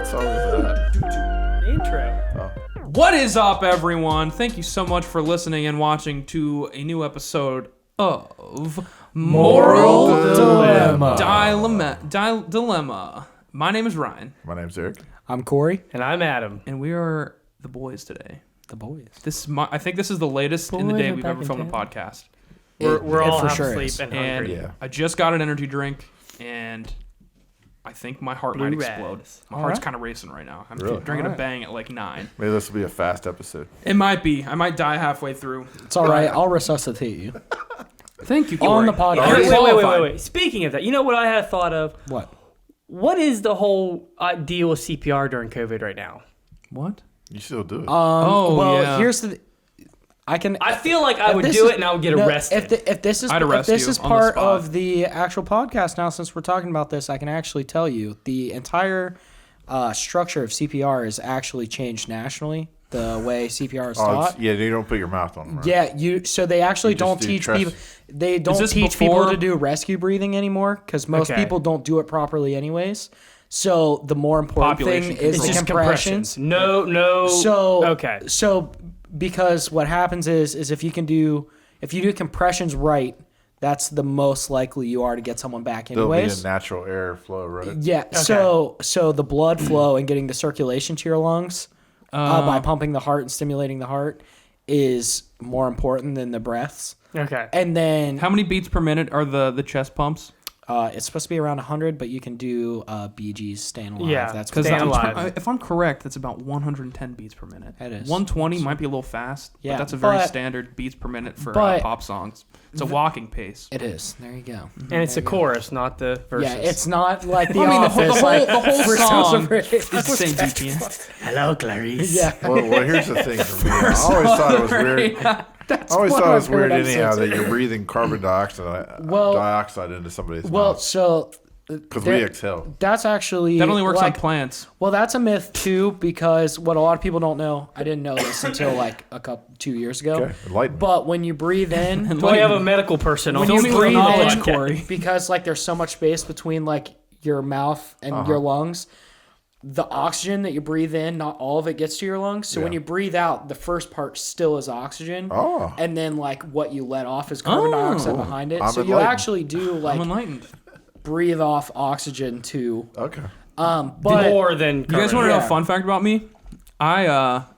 What song is that? The intro. Oh. What is up, everyone? Thank you so much for listening and watching to a new episode of Moral Dilemma. Dilemma. My name is Ryan, My name's Eric. I'm Corey. And I'm Adam. and we are the boys today. The boys. I think this is the latest in the Boys day are we've back ever in filmed a town. podcast. We're It all for half sure asleep is. and And hungry. Yeah. I just got an energy drink, and I think my heart might Blue explode. Raz. My All heart's right. kind of racing right now. I'm Really? drinking All a right. bang at like 9. Maybe this will be a fast episode. It might be. I might die halfway through. It's all right. I'll resuscitate you. Thank you, On Corey. the podcast. You're Wait, qualified. wait. Speaking of that, you know what I had a thought of? What? What is the whole deal with CPR during COVID right now? What? You still do it. Well, yeah. here's the. I can. I feel like I if would this do is- it and I would get no, arrested. If this is I'd if arrest this you is on the part spot. of the actual podcast now, since we're talking about this, I can actually tell you the entire structure of CPR is actually changed nationally. The way CPR is taught. yeah, you don't put your mouth on them. Right? Yeah, so they actually You just don't do teach chest- people. They don't this teach people before- to do rescue breathing anymore because most Okay. people don't do it properly anyways. So the more important Population thing is it's the just compressions. No. So okay. So because what happens is if you do compressions right, that's the most likely you are to get someone back There'll be a anyways. natural air flow, right? Yeah. So the blood flow and getting the circulation to your lungs by pumping the heart and stimulating the heart is more important than the breaths. Okay. And then How many beats per minute are the chest pumps? it's supposed to be around 100, but you can do BGs staying alive. Yeah, That's Because Staying alive. if I'm correct, that's about 110 beats per minute. It is. 120 might be a little fast, Yeah, but that's a very but- standard beats per minute for but- pop songs. It's a walking pace. It is. There you go. And it's a chorus, not the verses. Yeah, it's not like the I mean, the Office. whole like, song sounds of is the same BPM. Hello, Clarice. Yeah. Well, here's the thing for me. I always thought it was weird. I always one thought it of was my weird favorite anyhow episodes. that you're breathing carbon dioxide into somebody's Well, mouth. so Because we exhale. that's actually That only works like, on plants. Well, that's a myth too because what a lot of people don't know. I didn't know this until like 2 years ago. Okay, enlighten me. But when you breathe in, Do we have a medical person on when you this breathe knowledge, in, Corey? because like there's so much space between like your mouth and your lungs, the oxygen that you breathe in, not all of it gets to your lungs. So when Yeah. you breathe out, the first part still is oxygen. Oh. And then like what you let off is carbon dioxide behind it. I'm So you enlightened. actually do I'm like enlightened. breathe off oxygen too. Okay. But More than You guys want to know Yeah. a fun fact about me? I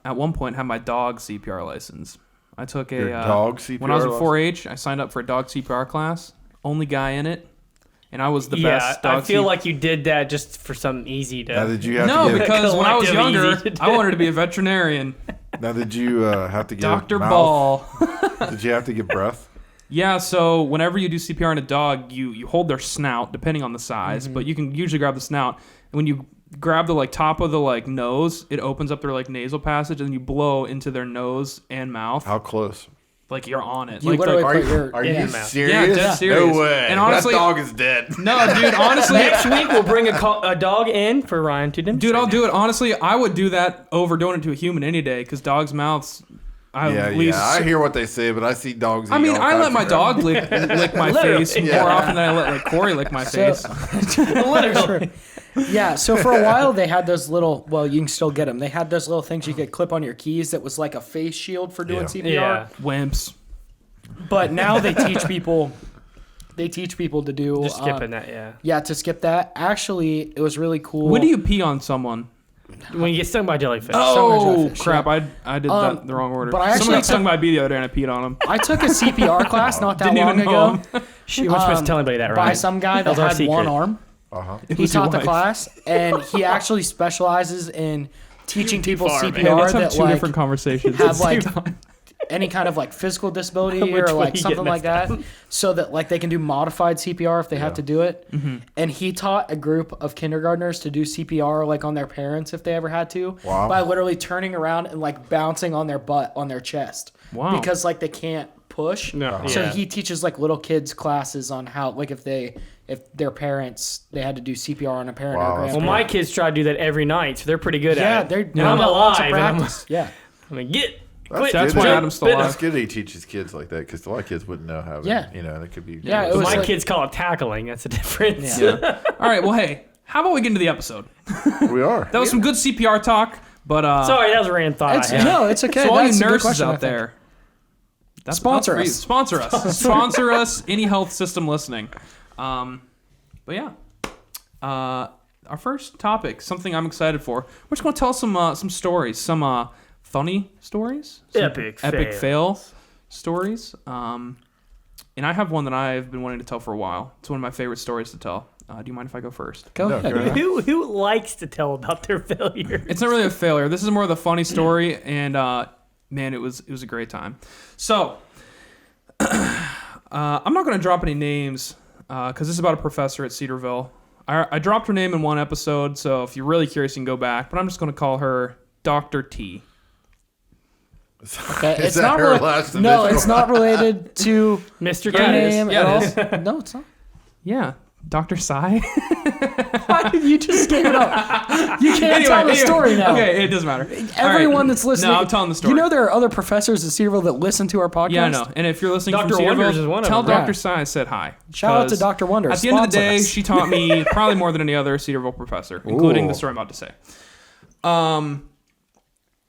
at one point had my dog CPR license. I took a Your dog CPR when I was in license? 4-H. I signed up for a dog CPR class. Only guy in it, and I was the Yeah, best dog. I feel like you did that just for something easy to. Now, did you have No, to get? because when I was Collective younger, easy to I do. wanted to be a veterinarian. Now, did you have to get Dr. mouth? Ball. Did you have to get breath? Yeah, so whenever you do CPR on a dog, you hold their snout, depending on the size, but you can usually grab the snout. And when you grab the like top of the like nose, it opens up their like nasal passage, and then you blow into their nose and mouth, How close? like you're on it. you like literally the, put your Are yeah. you mouth. serious? Yeah, dead serious. No way. And honestly- that dog is dead. no, dude, honestly, Next week we'll bring a dog in for Ryan to demonstrate. dude, I'll do it. Honestly, I would do that over doing it to a human any day, because dogs' mouths. Yeah, I hear what they say, but I see dogs. I eat mean, all I kinds let of my crap. dog lick my Literally, face yeah. more often than I let like Corey lick my face. Literally. Yeah, so for a while they had those little, well, you can still get them. They had those little things you could clip on your keys that was like a face shield for doing Yeah. CPR. Yeah. Wimps. But now they teach people to do Just skipping that, yeah. Yeah, to skip that. Actually, it was really cool. When do you pee on someone? When you get stung by jellyfish. Oh jellyfish, crap! I did that the wrong order. but I actually Someone got stung took- by a bee the other day and I peed on him. I took a CPR class not that Didn't long even know ago him. She was supposed to tell anybody that, right? by some guy that was our had secret. one arm. It He was your taught the wife. class, and he actually specializes in teaching people far, man. CPR Hey, let's have that two like different conversations. have like any kind of like physical disability Which or one like you something get like that, so that like they can do modified CPR if they have to do it. Mm-hmm. And he taught a group of kindergartners to do CPR like on their parents if they ever had to, Wow. by literally turning around and like bouncing on their butt on their chest. Wow. Because like they can't push. No, So yeah. he teaches like little kids classes on how like if their parents they had to do CPR on a parent or Wow, a that's Well, grandparent. my kids try to do that every night, so they're pretty good yeah, at it. they're And I'm lots alive. of And I'm, practice. Yeah. I mean, get. That's That's good why that- Adam's still But- alive. That's good that he teaches kids like that because a lot of kids wouldn't know how. Yeah. You know, it could be. Yeah, it But was my like- kids call it tackling. That's the difference. Yeah. All right. Well, hey, how about we get into the episode? We are. That was some good CPR talk, but Sorry, that was a random thought I had. No, it's okay. so all That's you a good nurses question, I out think. there, Sponsor for you. us. Sponsor us. Sponsor us. Any health system listening. But yeah, our first topic, something I'm excited for. We're just gonna tell some stories, some funny stories, some Epic fail stories. And I have one that I've been wanting to tell for a while. It's one of my favorite stories to tell. Do you mind if I go first? Go No, ahead. go ahead. Who likes to tell about their failure? It's not really a failure. This is more of the funny story, and man, it was a great time. So, I'm not going to drop any names because this is about a professor at Cedarville. I dropped her name in one episode, so if you're really curious, you can go back. But I'm just going to call her Dr. T. Okay, Is it's that not her really, last no, initial? it's not related to Mr. her Yeah, it is. name Yeah, at it all. No, it's not. Yeah, Dr. Sai. Why did you just give it up? You can't tell the story now. Okay, it doesn't matter. Everyone that's listening. No, I'm telling the story. You know there are other professors at Cedarville that listen to our podcast? Yeah, I know. And if you're listening Dr. from Cedarville, Wonders is one of tell them. Dr. Yeah. Sai I said hi. Shout out to 'Cause Dr. Wonders. At the end of the Sponsor day, us. she taught me probably more than any other Cedarville professor, including the story I'm about to say.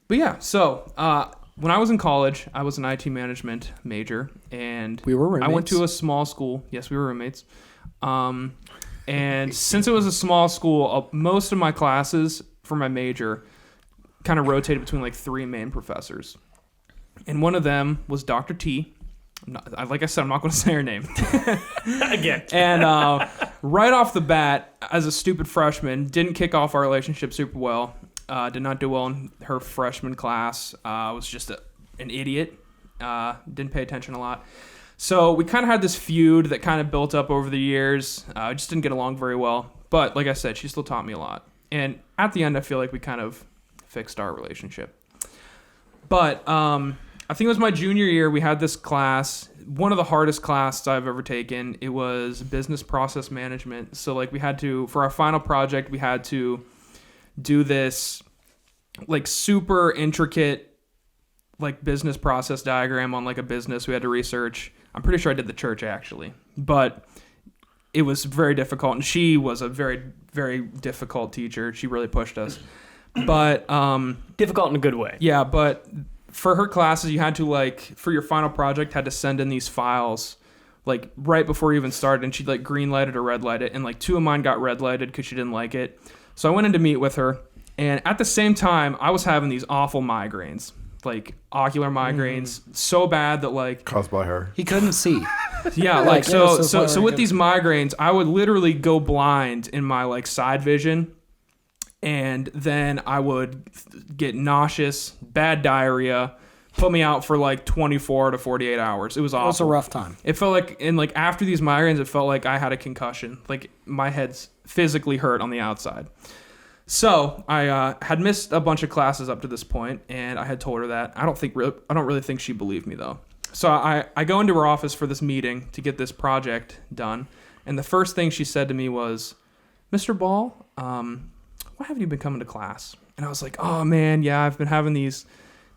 But yeah, so when I was in college, I was an IT management major, and We were I went roommates. to a small school. Yes, we were roommates. And since it was a small school, most of my classes for my major kind of rotated between like three main professors. And one of them was Dr. T. Like I said, I'm not going to say her name. Again. And right off the bat, as a stupid freshman, didn't kick off our relationship super well. Did not do well in her freshman class. Was just an idiot. Didn't pay attention a lot. So we kind of had this feud that kind of built up over the years. Just didn't get along very well. But like I said, she still taught me a lot. And at the end, I feel like we kind of fixed our relationship. But I think it was my junior year. We had this class, one of the hardest classes I've ever taken. It was business process management. So like we had to, for our final project, we had to do this like super intricate like business process diagram on like a business we had to research. I'm pretty sure I did the church actually, but it was very difficult, and she was a very, very difficult teacher. She really pushed us. But Difficult in a good way. yeah, but for her classes, you had to like for your final project had to send in these files like right before you even started, and she'd like green light it or red light it, and like two of mine got red lighted because she didn't like it. So I went in to meet with her, and at the same time, I was having these awful migraines, like ocular migraines, so bad that like Caused by her. He couldn't see. yeah, Like, like yeah, so so so far so I with go- these migraines, I would literally go blind in my like side vision, and then I would get nauseous, bad diarrhea, put me out for like 24 to 48 hours. It was It was a awful. rough time. It felt like, and like after these migraines, it felt like I had a concussion. Like my head's physically hurt on the outside. So I had missed a bunch of classes up to this point, and I had told her that. I don't really think she believed me though. So I go into her office for this meeting to get this project done, and the first thing she said to me was, "Mr. Ball, why haven't you been coming to class?" And I was like, "Oh man, yeah, I've been having these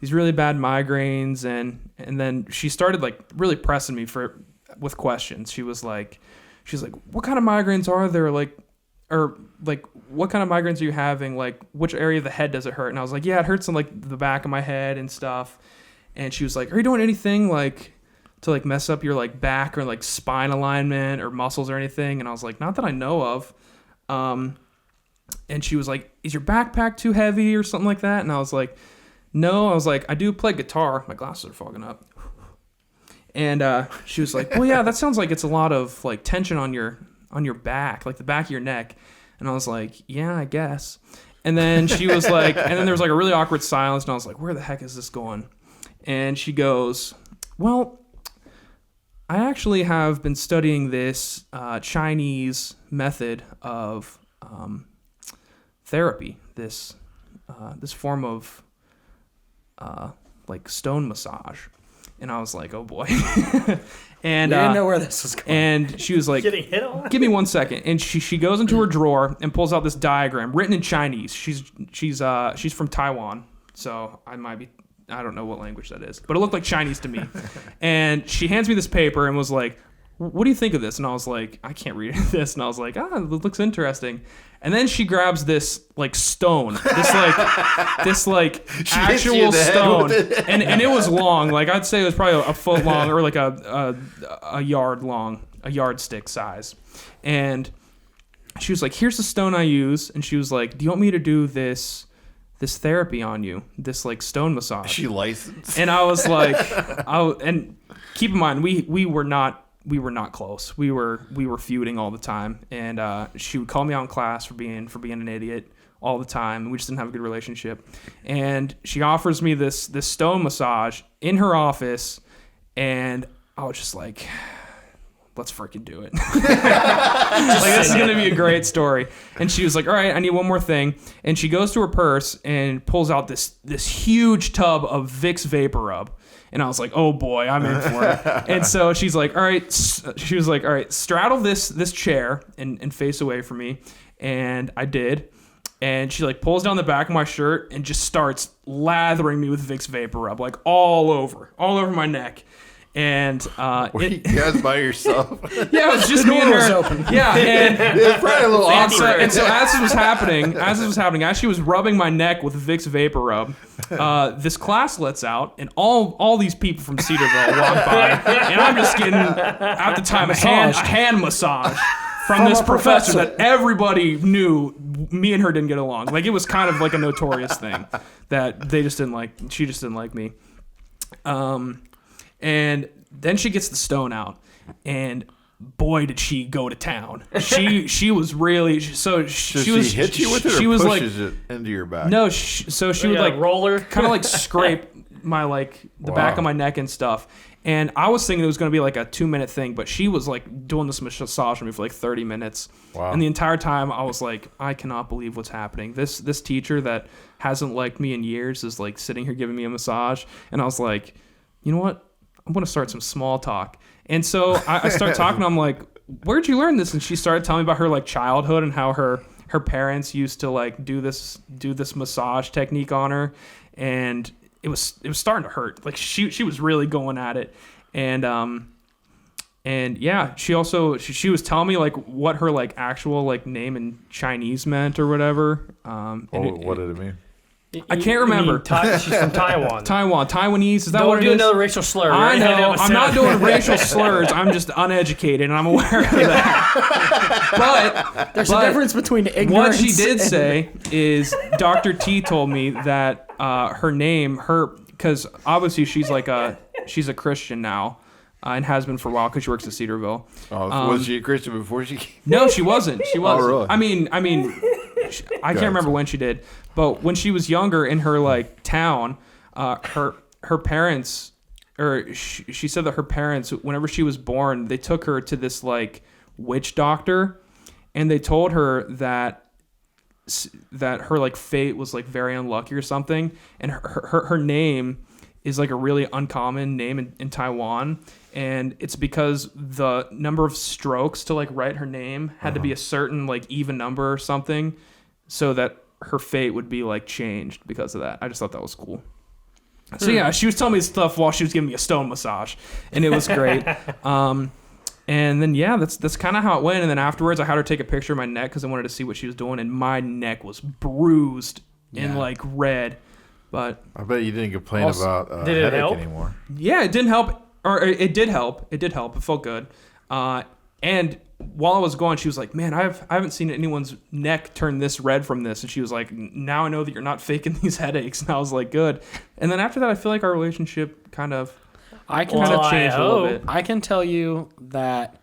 really bad migraines," and then she started like really pressing me with questions. She's like, "What kind of migraines are there? Like, or like, what kind of migraines are you having? Like, which area of the head does it hurt?" And I was like, "Yeah, it hurts in like the back of my head and stuff." And she was like, "Are you doing anything like to like mess up your like back or like spine alignment or muscles or anything?" And I was like, "Not that I know of." And she was like, "Is your backpack too heavy or something like that?" And I was like, "No." I was like, "I do play guitar." My glasses are fogging up. And she was like, "Well, yeah, that sounds like it's a lot of like tension on your back, like the back of your neck." And I was like, "Yeah, I guess." And then she was like, and then there was like a really awkward silence, and I was like, "Where the heck is this going?" And she goes, "Well, I actually have been studying this Chinese method of therapy, this form of like stone massage." And I was like, "Oh boy." And We didn't know where this was going. and she was like, Getting hit on? "Give me 1 second." And she goes into her drawer and pulls out this diagram written in Chinese. She's from Taiwan, so I don't know what language that is, but it looked like Chinese to me. And she hands me this paper and was like, what do you think of this? And I was like, I can't read this. And I was like, it looks interesting. And then she grabs this like stone, this actual stone, and it was long. Like I'd say it was probably a foot long or like a yard long, a yardstick size. And she was like, "Here's the stone I use." And she was like, "Do you want me to do this therapy on you? This like stone massage?" She licensed. And I was like, and keep in mind, we were not close. We were feuding all the time, and she would call me out in class for being an idiot all the time. We just didn't have a good relationship. And she offers me this stone massage in her office, and I was just like, let's freaking do it. Like, this is gonna be a great story. And she was like, all right, I need one more thing. And she goes to her purse and pulls out this huge tub of Vicks Vapor Rub. And I was like, oh boy, I'm in for it. And so she's like, all right, straddle this chair and face away from me. And I did. And she like pulls down the back of my shirt and just starts lathering me with Vicks Vapor Rub, like all over my neck. And were you guys by yourself? Yeah, it was just me and her. Open. Yeah, and it's probably a little awkward. And so as this was happening, as she was rubbing my neck with Vicks Vapor Rub, this class lets out, and all these people from Cedarville walk by, and I'm just getting at the time a hand massage from this professor that everybody knew. Me and her didn't get along. Like, it was kind of like a notorious thing that they just didn't like. She just didn't like me. And then she gets the stone out, and boy, did she go to town. She was really so. She was hit you with it, she or was pushes like, it into your back. No, so she would like roller, kind of like scrape my like the back of my neck and stuff. And I was thinking it was going to be like a 2-minute thing, but she was like doing this massage on me for like 30 minutes. Wow. And the entire time I was like, I cannot believe what's happening. This teacher that hasn't liked me in years is like sitting here giving me a massage. And I was like, you know what? I'm going to start some small talk. And so I start talking. I'm like, where'd you learn this? And she started telling me about her like childhood and how her parents used to like do this massage technique on her. And it was starting to hurt. Like she was really going at it. And yeah, she also, she was telling me like what her like actual like name in Chinese meant or whatever. What did it mean? I can't remember. She's from Taiwan. Taiwanese. Is that what it is? Don't do another racial slur. I know. I'm not doing racial slurs. I'm just uneducated, and I'm aware of that. But there's a difference between ignorance. What she did say is Dr. T told me that her name, because obviously she's a Christian now. And has been for a while because she works at Cedarville. Oh, was she a Christian before she came? No, she wasn't. She wasn't. Oh, really? I mean, I can't remember when she did, but when she was younger in her like town, her parents, or she said that her parents, whenever she was born, they took her to this like witch doctor, and they told her that her like fate was like very unlucky or something, and her name is like a really uncommon name in Taiwan, and it's because the number of strokes to like write her name had to be a certain like even number or something, so that her fate would be like changed because of that. I just thought that was cool. So yeah, she was telling me stuff while she was giving me a stone massage, and it was great. And then yeah, that's kind of how it went. And then afterwards, I had her take a picture of my neck because I wanted to see what she was doing, and my neck was bruised and like red. But I bet you didn't complain about headache anymore. Yeah, it didn't help, or it did help. It did help. It felt good. And while I was going, she was like, "Man, I haven't seen anyone's neck turn this red from this." And she was like, "Now I know that you're not faking these headaches." And I was like, "Good." And then after that, I feel like our relationship kind of changed a little bit. I can tell you that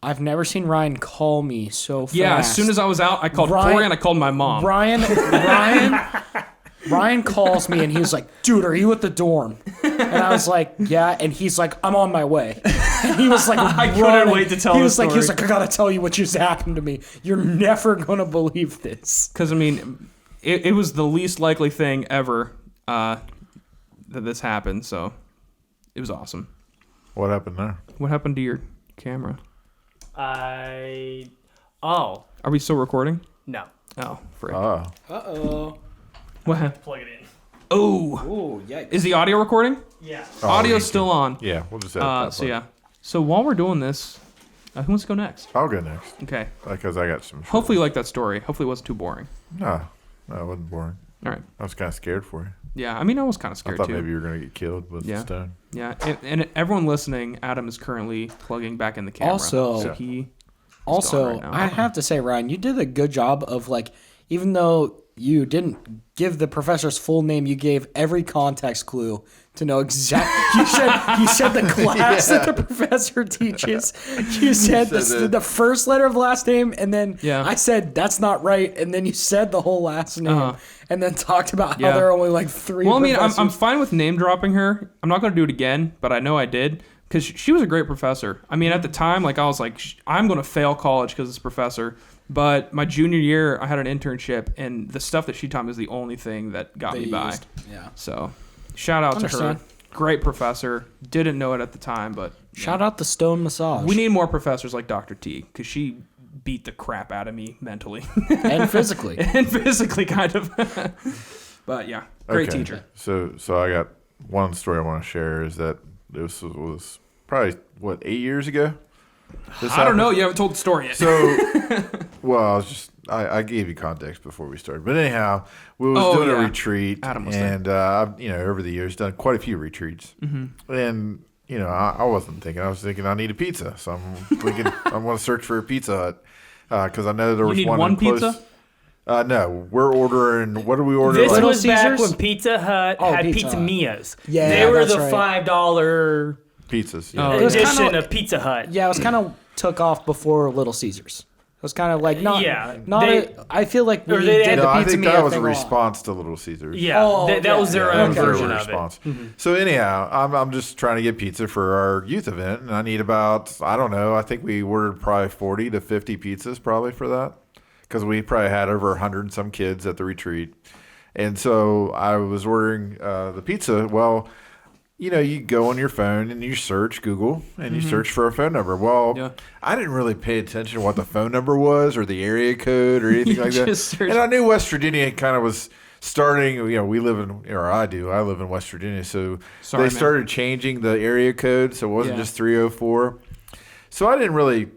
I've never seen Ryan call me so fast. Yeah, as soon as I was out, I called Corey and I called my mom. Ryan calls me and he's like, "Dude, are you at the dorm?" And I was like, "Yeah." And he's like, "I'm on my way." And he was like, I couldn't wait to tell He the was story. like, "I gotta tell you what just happened to me. You're never gonna believe this." Because I mean, it was the least likely thing ever that this happened. So it was awesome. What happened there? What happened to your camera? Are we still recording? No. Oh, frick. Uh-oh. What happened? Plug it in. Oh. Ooh, yikes. Is the audio recording? Yeah. Audio's still on. Yeah, we'll just edit that So yeah. So while we're doing this, who wants to go next? I'll go next Okay. because I got some. Hopefully you like that story. Hopefully it wasn't too boring. No, it wasn't boring. All right. I was kind of scared for you. Yeah, I mean, I was kind of I scared thought too. maybe you were gonna get killed with Yeah. the stone. Yeah, and everyone listening, Adam is currently plugging back in the camera. Also- so he. Also, right now. I have to say, Ryan, you did a good job of like, even though you didn't give the professor's full name, you gave every context clue to know exactly. You said the class that the professor teaches. You said the first letter of the last name, and then I said that's not right, and then you said the whole last name, and then talked about how there are only like 3. Well, I mean, I'm fine with name dropping her. I'm not going to do it again, but I know I did. Because she was a great professor. I mean, at the time, like I was like, I'm going to fail college because this professor. But my junior year, I had an internship, and the stuff that she taught me was the only thing that got me by. Yeah. So, shout out to her. Great professor. Didn't know it at the time, but shout out the stone massage. We need more professors like Dr. T, because she beat the crap out of me mentally and physically, kind of. But yeah, great teacher. So I got one story I want to share is that this was probably, 8 years ago? I don't know. You haven't told the story yet. So, well, I gave you context before we started. But anyhow, we was doing a retreat. Adam was and, I've, over the years, done quite a few retreats. Mm-hmm. And, I wasn't thinking. I was thinking I need a pizza. So I'm thinking I'm going to search for a Pizza Hut because I know there was one pizza? Close. No, we're ordering. What do we order? This like? was back Caesars? when Pizza Hut had Pizza Mia's. Yeah, they were the right. $5 pizzas. Oh, Yeah. edition of Pizza Hut. Yeah, it was kind of took off before Little Caesars. It was kind of like I feel like we they did had the No, I Pizza think Mia that was a thing lot. response to Little Caesars. Yeah, that was their own version of response. it. Mm-hmm. So anyhow, I'm just trying to get pizza for our youth event, and I need about, I don't know, I think we ordered probably 40 to 50 pizzas probably for that, because we probably had over 100 and some kids at the retreat. And so I was ordering the pizza. Well, you go on your phone and you search Google and you search for a phone number. Well, I didn't really pay attention to what the phone number was or the area code or anything like that. And I knew West Virginia kind of was starting, we live in, or I live in West Virginia. So they started changing the area code. So it wasn't just 304. So I didn't really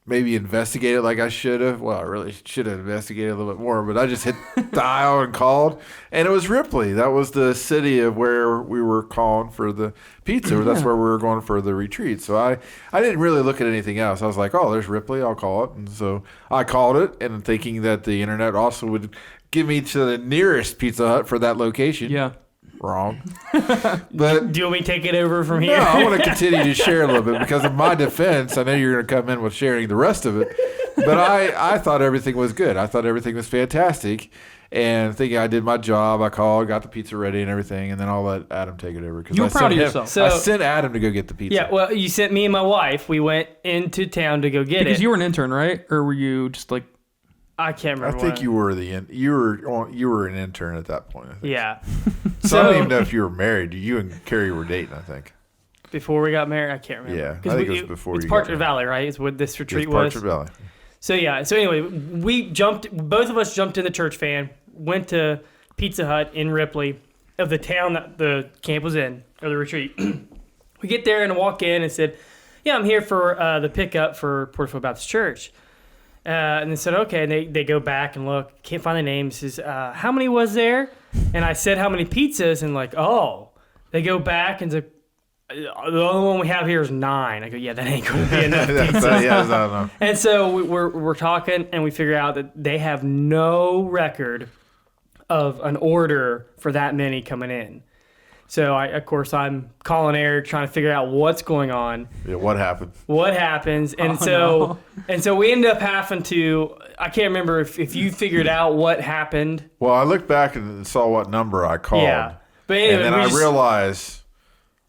maybe investigate it like I should have. Well, I really should have investigated a little bit more, but I just hit dial and called, and it was Ripley. That was the city of where we were calling for the pizza. That's where we were going for the retreat. So I didn't really look at anything else. I was like, oh, there's Ripley. I'll call it. And so I called it, and thinking that the internet also would give me to the nearest Pizza Hut for that location. Yeah. Wrong. But do you want me to take it over from here? No, I want to continue to share a little bit because in my defense, I know you're going to come in with sharing the rest of it, but I thought everything was good. I thought everything was fantastic, and thinking I did my job. I called, got the pizza ready and everything, and then I'll let Adam take it over. You were proud of yourself. So, I sent Adam to go get the pizza. Yeah, well, you sent me and my wife. We went into town to go get it. Because you were an intern, right? Or were you just like... I can't remember. I think you were you were an intern at that point. I think. Yeah. So I don't even know if you were married. You and Carrie were dating, I think. Before we got married, I can't remember. Yeah, I think it was before it's you got Partridge married. Valley, right? Is what this retreat was. Partridge Valley. So yeah. So anyway, both of us jumped in the church van, went to Pizza Hut in Ripley, of the town that the camp was in, or the retreat. We get there and walk in and said, "Yeah, I'm here for the pickup for Porterfield Baptist Church." And they said, okay. And they go back and look, can't find the names. Says, how many was there? And I said, how many pizzas? And like, oh, they go back and say, the only one we have here is 9. I go, yeah, that ain't going to be enough pizzas. And so we're talking, and we figure out that they have no record of an order for that many coming in. So of course I'm calling Eric, trying to figure out what's going on. Yeah, what happened? What happens? And so we ended up having to. I can't remember if you figured out what happened. Well, I looked back and saw what number I called. Yeah, but anyway, and then I realized,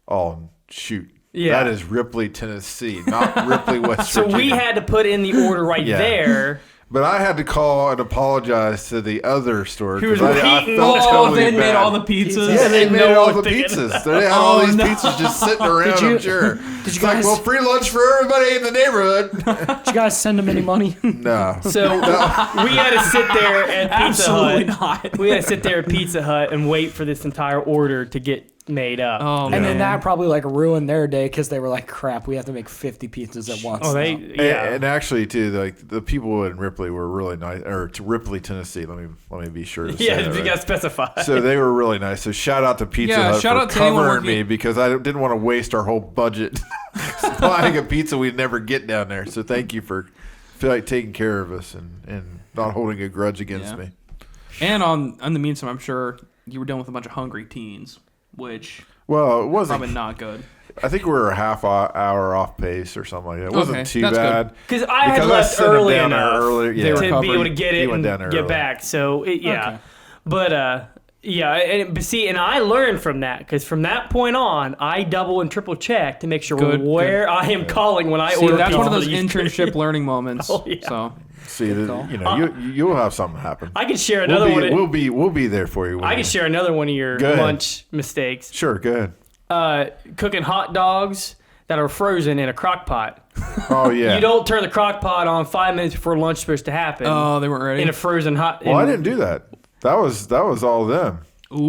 oh shoot, that is Ripley, Tennessee, not Ripley, West Virginia. So we had to put in the order right there. But I had to call and apologize to the other store. He was repeating. They made all the pizzas. Yeah, they made all the pizzas. They had all these pizzas just sitting around, I'm sure. Did you guys, well, free lunch for everybody in the neighborhood. Did you guys send them any money? No. So we had to sit there at Pizza Hut. Not. We had to sit there at Pizza Hut and wait for this entire order to get made up. Oh, And then man. that probably like ruined their day because they were like, "Crap, we have to make 50 pizzas at once." Oh, now." And actually, too, like the people in Ripley were really nice, or to Ripley, Tennessee. Let me be sure to say Yeah, that, you right? got to specify. So they were really nice. So shout out to Pizza Yeah, Hut shout for out to anyone covering working- me because I didn't want to waste our whole budget buying a pizza we'd never get down there. So thank you for taking care of us and not holding a grudge against me. And on the meantime, I'm sure you were dealing with a bunch of hungry teens, which Well, it wasn't. probably not good. I think we were a half hour off pace or something like that. It wasn't Okay, too that's bad. Because I had Because left sent them early down there enough earlier. Yeah. to be recovered. able to get He it went down and there get early. back. So, yeah. Okay. But, yeah, but see, and I learned from that because from that point on, I double and triple check to make sure Good, where I am calling when I See, order that's one of pizza. those internship learning moments. Oh, yeah. So See, call. you know, you'll have something happen. I could share another one. We'll be there for you. I could share another one of your Go ahead. lunch mistakes. Sure, go ahead. Cooking hot dogs that are frozen in a crock pot. Oh yeah. You don't turn the crock pot on 5 minutes before lunch is supposed to happen. oh, they weren't ready. in a frozen hot. Well, I didn't do that. That was all them.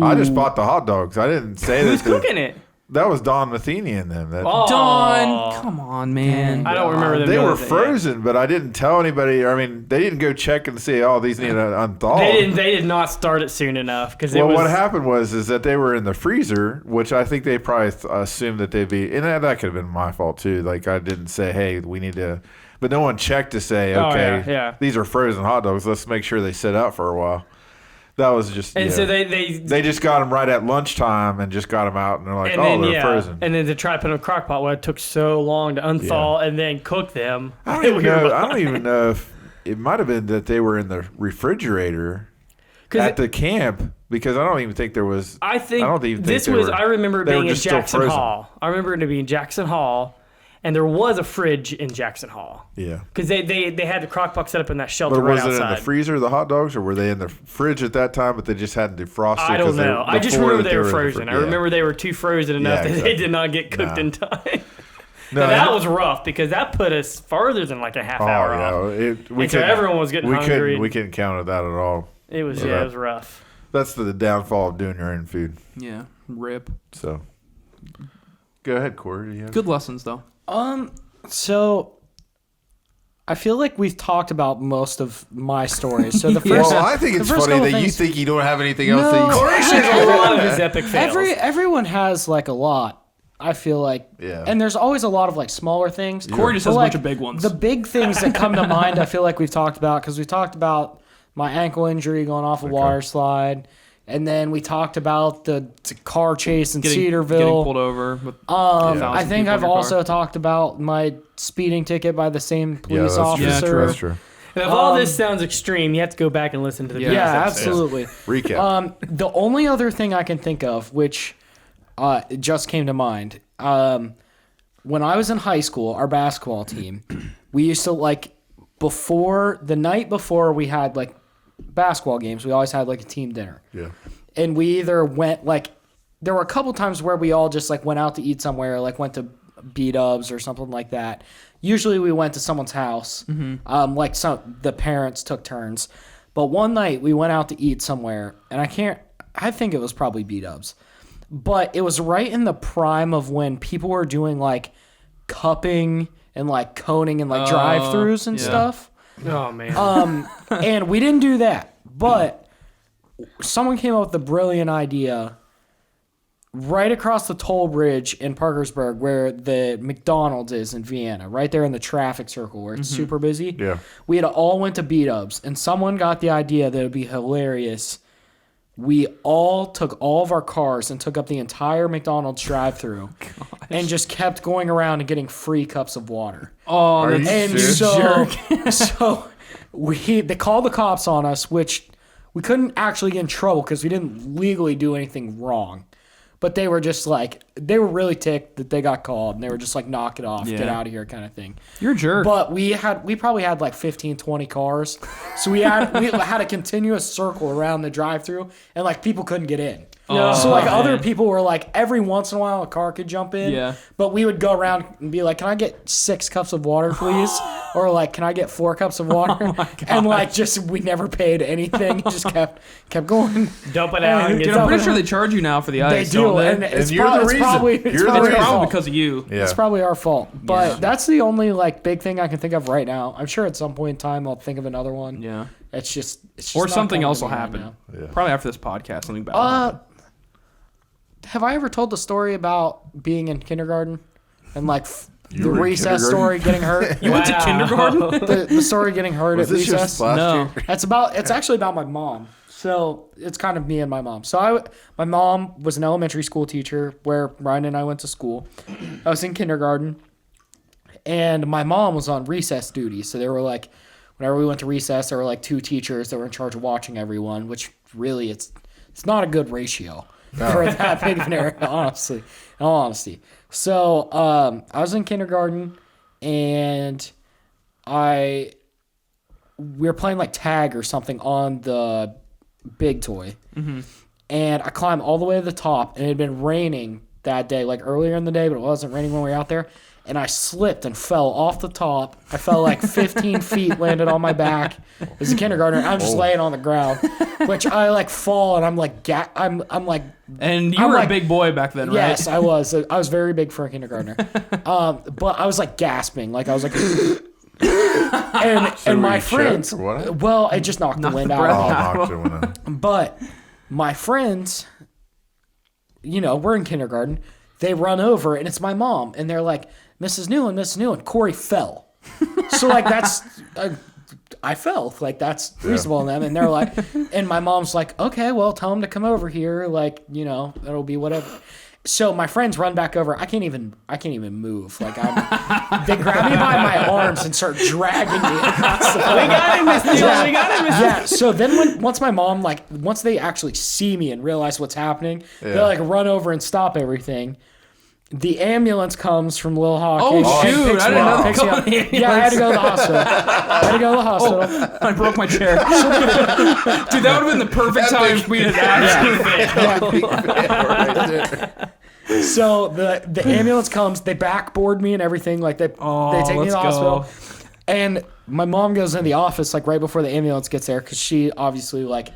I just bought the hot dogs. I didn't say Who's that. cooking it? That was Don Matheny and them. That, Oh, Dawn, come on, man. I don't remember them. they doing were that, yeah. frozen, but I didn't tell anybody. I mean, they didn't go check and see. Oh, these need to unthaw. They did not start it soon enough because it Well, was. what happened is that they were in the freezer, which I think they probably assumed that they'd be. And that could have been my fault too. Like I didn't say, hey, we need to. But no one checked to say, Oh, okay, yeah. these are frozen hot dogs. Let's make sure they sit out for a while. That was just. And yeah. so they just got them right at lunchtime and just got them out, and they're like, and oh, then they're frozen. and then to try to put in a crock pot, well, it took so long to unthaw and then cook them. I don't even know if it might have been that they were in the refrigerator at the camp because I don't even think there was. I think I don't even think this they was. were- I remember they were being in just still Jackson frozen. Hall. I remember it being Jackson Hall, and there was a fridge in Jackson Hall Yeah. because they had the crock pot set up in that shelter But right was it outside. in the freezer, the hot dogs, or were they in the fridge at that time, but they just hadn't defrosted? I don't know. I just remember they were frozen. I Yeah. remember they were too frozen enough Yeah, that they exactly. did not get cooked Nah. in time. No, Now, that was rough because that put us further than like a half hour off. Oh, yeah. And so everyone was getting hungry. We couldn't count on that at all. It was Yeah. it was rough. That's the downfall of doing your own food. Yeah, rip. So, go ahead, Corey. Do you have- Good lessons though. So I feel like we've talked about most of my stories. So the Yeah. first, Well, I think it's the first funny couple that you things- think you don't have anything else No. that you Corey shares a lot of his epic fails. everyone has like a lot. I feel like, Yeah. and there's always a lot of like smaller things. Corey just But, has a like, bunch of big ones. The big things that come to mind, I feel like we've talked about because we talked about my ankle injury going off a water slide, and then we talked about the car chase in getting Cedarville. pulled over. With I think 1,000 I've people in your also car. talked about my speeding ticket by the same Yeah, police that's true. officer. That's true. And if all this sounds extreme, you have to go back and listen to the Yeah. previous Yeah, episodes. absolutely. Recap. The only other thing I can think of, which just came to mind, when I was in high school, our basketball team, we used to the night before we had like basketball games, we always had like a team dinner. Yeah. And we either went there were a couple times where we all just like went out to eat somewhere, like went to B-dubs or something like that. Usually we went to someone's house. The parents took turns. But one night we went out to eat somewhere, and I think it was probably B-dubs. But it was right in the prime of when people were doing like cupping and like coning and like drive-throughs and yeah. stuff. Oh man. And we didn't do that. But someone came up with the brilliant idea right across the toll bridge in Parkersburg where the McDonald's is in Vienna, right there in the traffic circle where it's super busy. Yeah. We had all went to B-dubs, and someone got the idea that it would be hilarious. We all took all of our cars and took up the entire McDonald's drive-through and just kept going around and getting free cups of water. Oh, Are that's you And serious? so they called the cops on us, which we couldn't actually get in trouble because we didn't legally do anything wrong. But they were just like, they were really ticked that they got called, and they were just like, knock it off, get Yeah. out of here kind of thing. you're a jerk. But we probably had like 15, 20 cars. So we had a continuous circle around the drive-through, and like people couldn't get in. No. So like man. other people were like, every once in a while a car could jump in. Yeah. But we would go around and be like, can I get 6 cups of water, please? or like, can I get 4 cups of water? And like, just we never paid anything. Just kept going. Dump it out. And Dude, I'm pretty sure they charge you now for the They ice. do, don't they? and it's, you're the it's reason. probably You're it's the probably reason. our Probably fault. because of you. Yeah. It's probably our fault. But that's the only like big thing I can think of right now. I'm sure at some point in time I'll think of another one. Yeah. It's just Or not something coming else to will me right happen. now. Yeah. Probably after this podcast, something bad. will happen. Have I ever told the story about being in kindergarten and like You the were in recess kindergarten? story getting hurt? You went to kindergarten? the story getting hurt Was at this your recess. last No. year? It's actually about my mom. So it's kind of me and my mom. So my mom was an elementary school teacher where Ryan and I went to school. I was in kindergarten, and my mom was on recess duty. So there were like, whenever we went to recess, there were like 2 teachers that were in charge of watching everyone, which really it's not a good ratio for that big of an area, honestly. In all honesty. So I was in kindergarten, and we were playing like tag or something on the big toy. Mm-hmm. And I climbed all the way to the top, and it had been raining that day, like earlier in the day, but it wasn't raining when we were out there. And I slipped and fell off the top. I fell like 15 feet, landed on my back. As a kindergartner, I'm just laying on the ground, which I like fall, and I'm like, I'm like. And you I'm were like- a big boy back then, right? Yes, I was. I was very big for a kindergartner. But I was like gasping, like I was like. and were my you friends, choked or what? well, it just knocked the wind out Oh, of me. knocked it when I- But my friends, we're in kindergarten. They run over, and it's my mom, and they're like, Mrs. Newland, Corey fell. So like that's, I fell. Like that's reasonable in them, and they're like, and my mom's like, okay, well, tell him to come over here. Like it'll be whatever. So my friends run back over. I can't even move. Like they grab me by my arms and start dragging me. We got him, Miss Neal. We got him, Miss Yeah. So then once my mom once they actually see me and realize what's happening, they like run over and stop everything. The ambulance comes from Lil Hawk. Oh, and shoot. picks I me didn't up, know picks they me called up. the Yeah, I had to go to the hospital. I broke my chair. Dude, that would have been the perfect time for me to die. So the ambulance comes. They backboard me and everything. Like they take me to the hospital. And my mom goes in the office like right before the ambulance gets there because she obviously like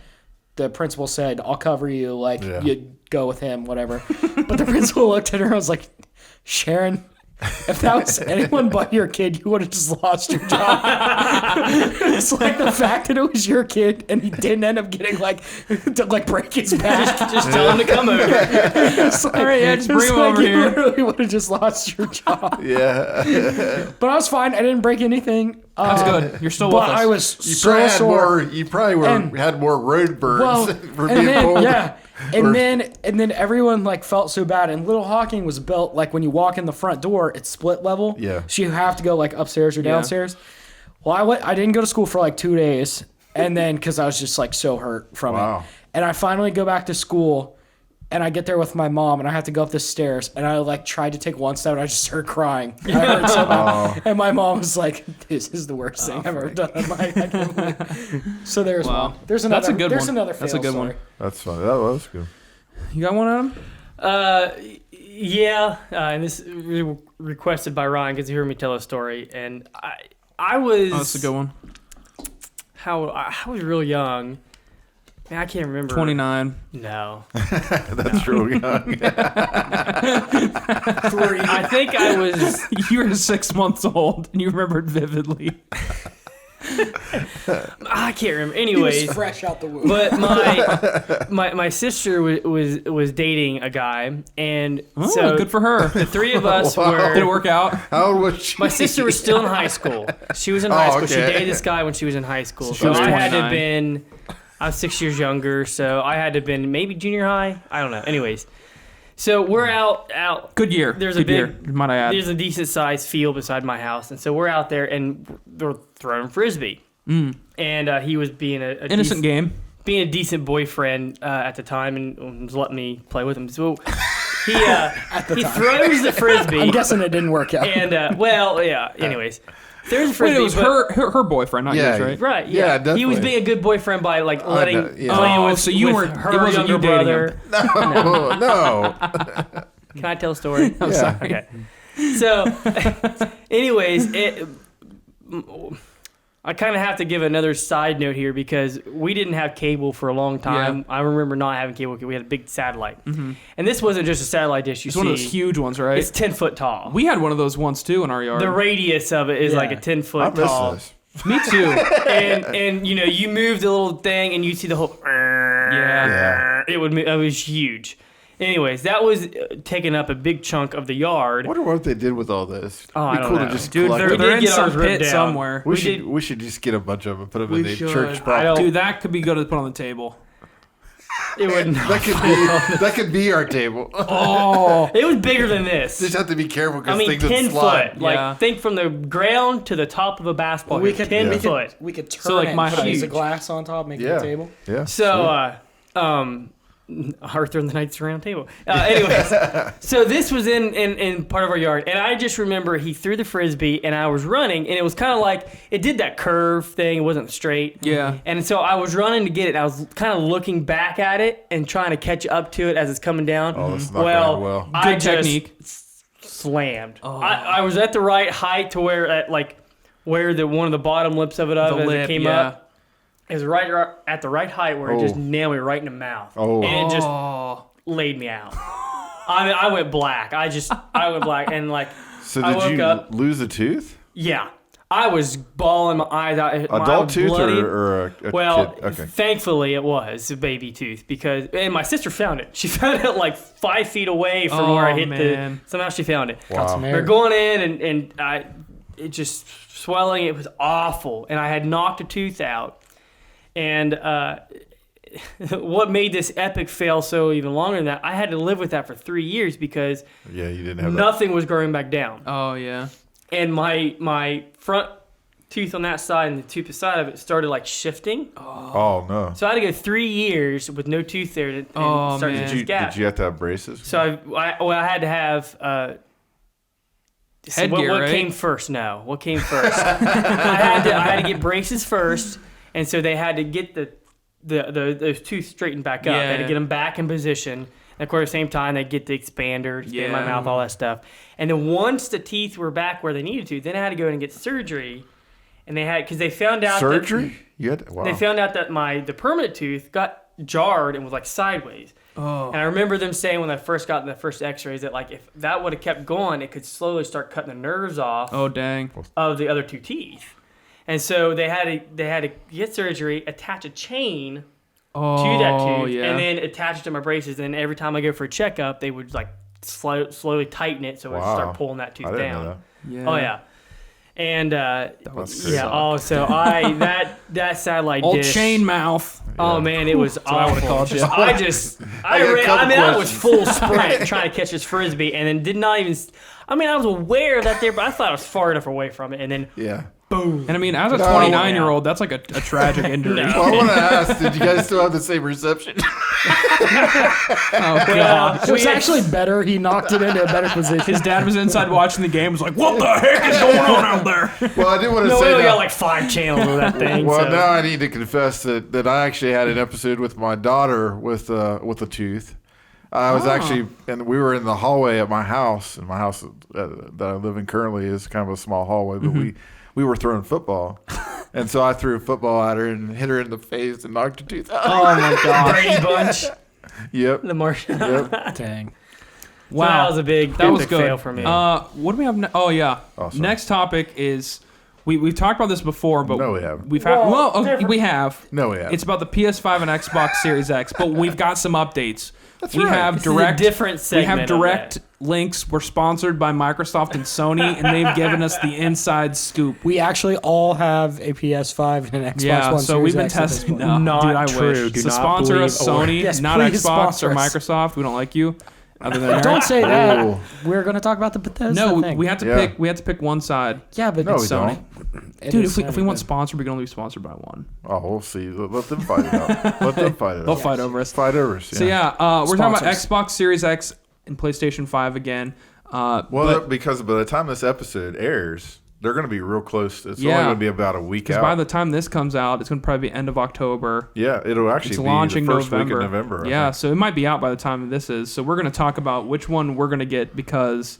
the principal said, "I'll cover you." Like you go with him, whatever. But the principal looked at her and was like, "Sharon, if that was anyone but your kid, you would have just lost your job." It's like the fact that it was your kid and he didn't end up getting to break his back. Just tell him to come over. It's like, All right, yeah, just it's bring him like over you here. literally would have just lost your job. Yeah. But I was fine. I didn't break anything. That's good. You're still with But us. I was You so probably had sore. more. You probably And- had more road burns Well, for and being then, pulled. yeah. And then everyone felt so bad. And Little Hawking was built when you walk in the front door, it's split level. Yeah. So you have to go upstairs or downstairs. Well, I didn't go to school for 2 days, and then because I was just so hurt from Wow. it. And I finally go back to school, and I get there with my mom, and I have to go up the stairs, and I tried to take one step, and I just started crying. I hurt so bad. And my mom was like, "This is the worst thing I've ever done." I'm like, I can't believe. So there's one. There's another. That's a good there's one. another. That's a fail good one. story. That's fine. That was good. You got one, Adam? Yeah, and this is requested by Ryan because he heard me tell a story, and I was. Oh, that's a good one. I was real young. Man, I can't remember. 29. No. That's real young. I think I was. You were 6 months old, and you remembered vividly. I can't remember. He Anyways, was fresh out the womb. but my sister was dating a guy, and Oh, so good for her. the 3 of us Wow. were. Did it work out? How old was she? My sister was still in high school. She was in high school. She okay. dated this guy when she was in high school. So she So was I had to 29. have been. I was 6 years younger, so I had to have been maybe junior high. I don't know. Anyways, so we're out. Good year. There's Good a big, year, might I add. there's a decent sized field beside my house, and so we're out there and we're throwing frisbee. And he was being a Innocent game. being a decent boyfriend at the time, and was letting me play with him. So he throws the frisbee. I'm guessing it didn't work out. And anyways, throws the Wait, frisbee. it was her boyfriend, not Yeah. yours, right? Right. Yeah, Yeah. definitely. He was being a good boyfriend by letting know, yeah. playing Oh, with, so you with weren't- it her wasn't younger you dating brother. No, no. Can I tell a story? Yeah. Okay. So, anyways, I kind of have to give another side note here because we didn't have cable for a long time. Yeah. I remember not having cable because we had a big satellite. And this wasn't just a satellite dish you It's see. one of those huge ones, right? It's 10 foot tall. We had one of those once too in our yard. The radius of it is like a 10 I foot miss tall. this. Me too. And you know, you move the little thing and you see the whole. Yeah. It would. It was huge. Anyways, that was taking up a big chunk of the yard. I wonder what they did with all this. Oh, I It'd be don't cool know. to just Dude, collect they're, them. they're in get some ours ripped pit down. somewhere. We did- should just get a bunch of them and put them We in the should. church I property. don't- Dude, that could be good to put on the table. It would not. That could be our table. Oh. It was bigger than this. Just have to be careful because I mean, things would 10 slide. foot. Like, Yeah. think from the ground to the top of a basketball. We hoop. could 10 we foot. could we could turn So, like, it, my and put a piece huge- of glass on top, make it Yeah. a table. Yeah. So, Arthur and the Knights Round Table. Anyways, so this was in part of our yard, and I just remember he threw the frisbee, and I was running, and it was kind of like it did that curve thing. It wasn't straight. Yeah. And so I was running to get it. I was kind of looking back at it and trying to catch up to it as it's coming down. Oh, that's not well, going well. I Good just technique. slammed. I was at the right height to where where the one of the bottom lips of it The as lip, it came yeah. up. It was right at the right height where it just Oh. nailed me right in the mouth. Oh. And it just Oh. laid me out. I mean, I went black. I went black, and like, So I did woke you up- lose a tooth? yeah, I was bawling my eyes out. My eye Adult was tooth bloody. or a Well, kid? Okay. thankfully it was a baby tooth and my sister found it. She found it like 5 feet away from Oh, where I hit man. somehow she found it. Got some Wow. hair. We're going in it just swelling. It was awful, and I had knocked a tooth out. And what made this epic fail so even longer than that, I had to live with that for 3 years because Yeah, you didn't have nothing was growing back down. Oh, yeah. And my front tooth on that side and the tooth beside of it started like shifting. that. Oh no. So I had to go 3 years with no tooth there and Oh, start man. to Did you, gap. did you have to have braces? So I had to have Headgear, what right? came first? No, what came first? I had to get braces first, and so they had to get those tooth straightened back up. They had to Yeah. get them back in position. And of course, at the same time, they get the expander, expand my Yeah. mouth, all that stuff. And then once the teeth were back where they needed to, then I had to go in and get surgery. And they had because they found out Surgery? You had wow. They found out that the permanent tooth got jarred and was like sideways. Oh. And I remember them saying when I first got the first X-rays that like if that would have kept going, it could slowly start cutting the nerves off Oh, dang. of the other two teeth. And so they had to get surgery, attach a chain Oh, to that tooth, yeah. and then attach it to my braces. And every time I go for a checkup, they would like slowly tighten it so it would Wow. start pulling that tooth I didn't down. know Yeah. Oh yeah. And That's crazy. yeah, oh, so that satellite Old dish. chain mouth. Oh man, it was what I would've awful. called you. I got a couple I was questions. full sprint trying to catch this frisbee, and then did not even. I mean, I was aware of that there, but I thought I was far enough away from it, and then Yeah. boom. And I mean, as a No. 29-year-old, that's like a tragic injury. No. Well, I want to ask, did you guys still have the same reception? Oh, God. It was actually better. He knocked it into a better position. His dad was inside watching the game. Was like, "What the heck is going on out there?" Well, I didn't want to No, we say only that. got like 5 channels of that thing. Well, so. now I need to confess that I actually had an episode with my daughter with a tooth. I was actually, and we were in the hallway at my house, and my house that I live in currently is kind of a small hallway, but we were throwing football, and so I threw a football at her and hit her in the face and knocked her tooth out. Oh my god, Brady Bunch, Yep. the Martian. Yep. Dang. Wow, that was a big That was epic good. fail for me. What do we have? Oh yeah. Awesome. Next topic is we've talked about this before, but No, we haven't. We've had we have. No, we haven't. It's about the PS5 and Xbox Series X, but we've got some updates. We right. have This is a direct different We segment have of direct that. links. We're sponsored by Microsoft and Sony, and they've given us the inside scoop. We actually all have a PS5 and an Xbox Yeah, One so Series we've been X at this testing. point. No, Not dude, I true. wish. Do So not sponsor us, believe- Sony, Yes, not please Xbox or sponsor us. Microsoft. We don't like you. Other than Don't say that. Oh. We're going to talk about the Bethesda no, thing. we had to Yeah. pick. We had to pick one side. Yeah, but No, it's we Sony. don't. it Dude, is if we Sony, want but- sponsored, we can only be sponsored by one. Oh, we'll see. Let them fight it out. Let them fight it They'll out. fight over us. Fight over us. Yeah. So yeah, we're talking about Sponsors. Xbox Series X and PlayStation 5 again. Well, But because by the time this episode airs, they're going to be real close. It's Yeah. only going to be about a week out. by the time this comes out, it's going to probably be end of October. Yeah, it'll actually It's be launching the first November. week of November. I Yeah, think. so it might be out by the time this is. So we're going to talk about which one we're going to get because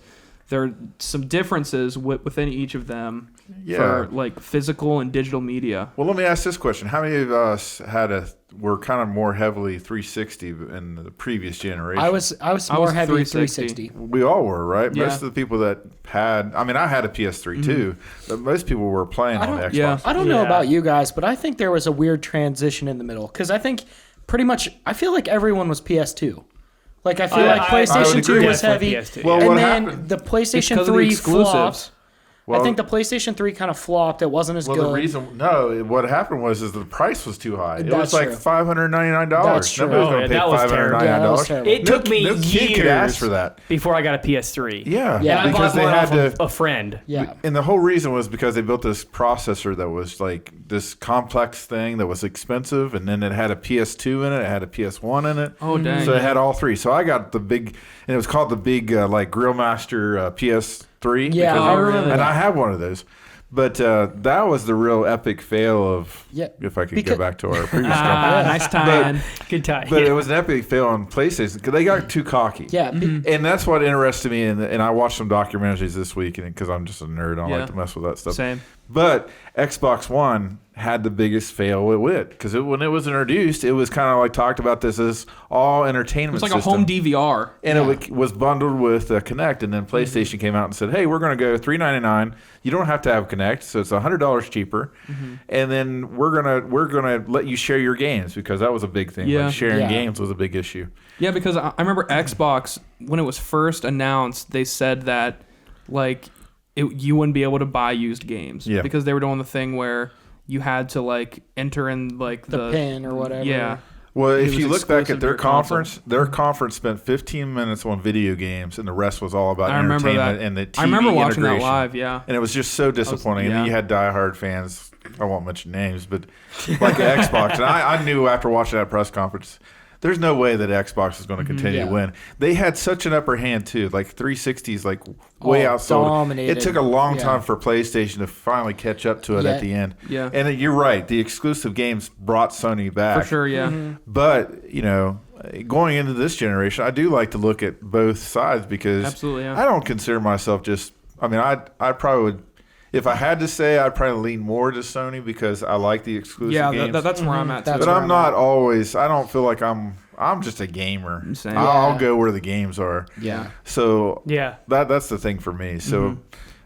there are some differences within each of them Yeah. for like physical and digital media. Well, let me ask this question: how many of us were kind of more heavily 360 in the previous generation? I was more heavy 360. We all were, right? Yeah. Most of the people that had, I mean, I had a PS3 too, but most people were playing on Xbox. Yeah. I don't know Yeah. about you guys, but I think there was a weird transition in the middle because I think pretty much I feel like everyone was PS2. Like I feel like I would PlayStation 2 agree. was heavy, PS2, Well, and what then happened- the PlayStation because of the 3 exclusives. flopped. Well, I think the PlayStation 3 kind of flopped. It wasn't as well, good. the reason what happened was the price was too high. It That's was like true. $599. That's true. Nobody's Oh, going yeah, to pay that was terrible. $599. Yeah, that was terrible. It took me no kid years could ask for that. before I got a PS3. Yeah, Yeah. And I because bought they one had off to. of a friend. Yeah. And the whole reason was because they built this processor that was like this complex thing that was expensive, and then it had a PS2 in it, it had a PS1 in it. Oh, dang. So it had all three. So I got the big, and it was called the big like Grillmaster PS3. Yeah, because I it- remember And that. I have one of those. But that was the real epic fail of, Yeah, if I could because- go back to our previous company. Nice tie-in. Good time. But it was an epic fail on PlayStation because they got too cocky. Yeah, And that's what interested me. And I watched some documentaries this week because I'm just a nerd. I don't Yeah. like to mess with that stuff. Same. But Xbox One had the biggest fail with it because when it was introduced, it was kind of like talked about this as all entertainment It's like system. a home DVR. And it was bundled with Kinect, and then PlayStation came out and said, "Hey, we're going to go $399. You don't have to have Kinect, so it's $100 cheaper, and then we're gonna let you share your games because that was a big thing. Yeah. Like sharing Yeah. games was a big issue. Yeah, because I remember Xbox when it was first announced, they said that like you wouldn't be able to buy used games. Yeah. Because they were doing the thing where you had to like enter in like the pin or whatever. Yeah. Well, It if was you look back exclusive at to their your console. conference spent 15 minutes on video games, and the rest was all about I remember entertainment that. and the TV I remember watching that integration. live, yeah. And it was just so disappointing. And then yeah. you had diehard fans. I won't mention names, but like Xbox. And I knew after watching that press conference, there's no way that Xbox is going to continue Yeah. to win. They had such an upper hand too. Like 360s, like way Oh, outsold. dominated. It took a long Yeah. time for PlayStation to finally catch up to it Yeah. at the end. Yeah. And you're right. The exclusive games brought Sony back. For sure, yeah. But, going into this generation, I do like to look at both sides because Absolutely, yeah. I don't consider myself I probably would, if I had to say, I'd probably lean more to Sony because I like the exclusive Yeah, games. that's where I'm at too. That's but where I'm I'm not always, I don't feel like I'm just a gamer. Same. I'll Yeah. go where the games are. Yeah. So yeah. that's the thing for me. So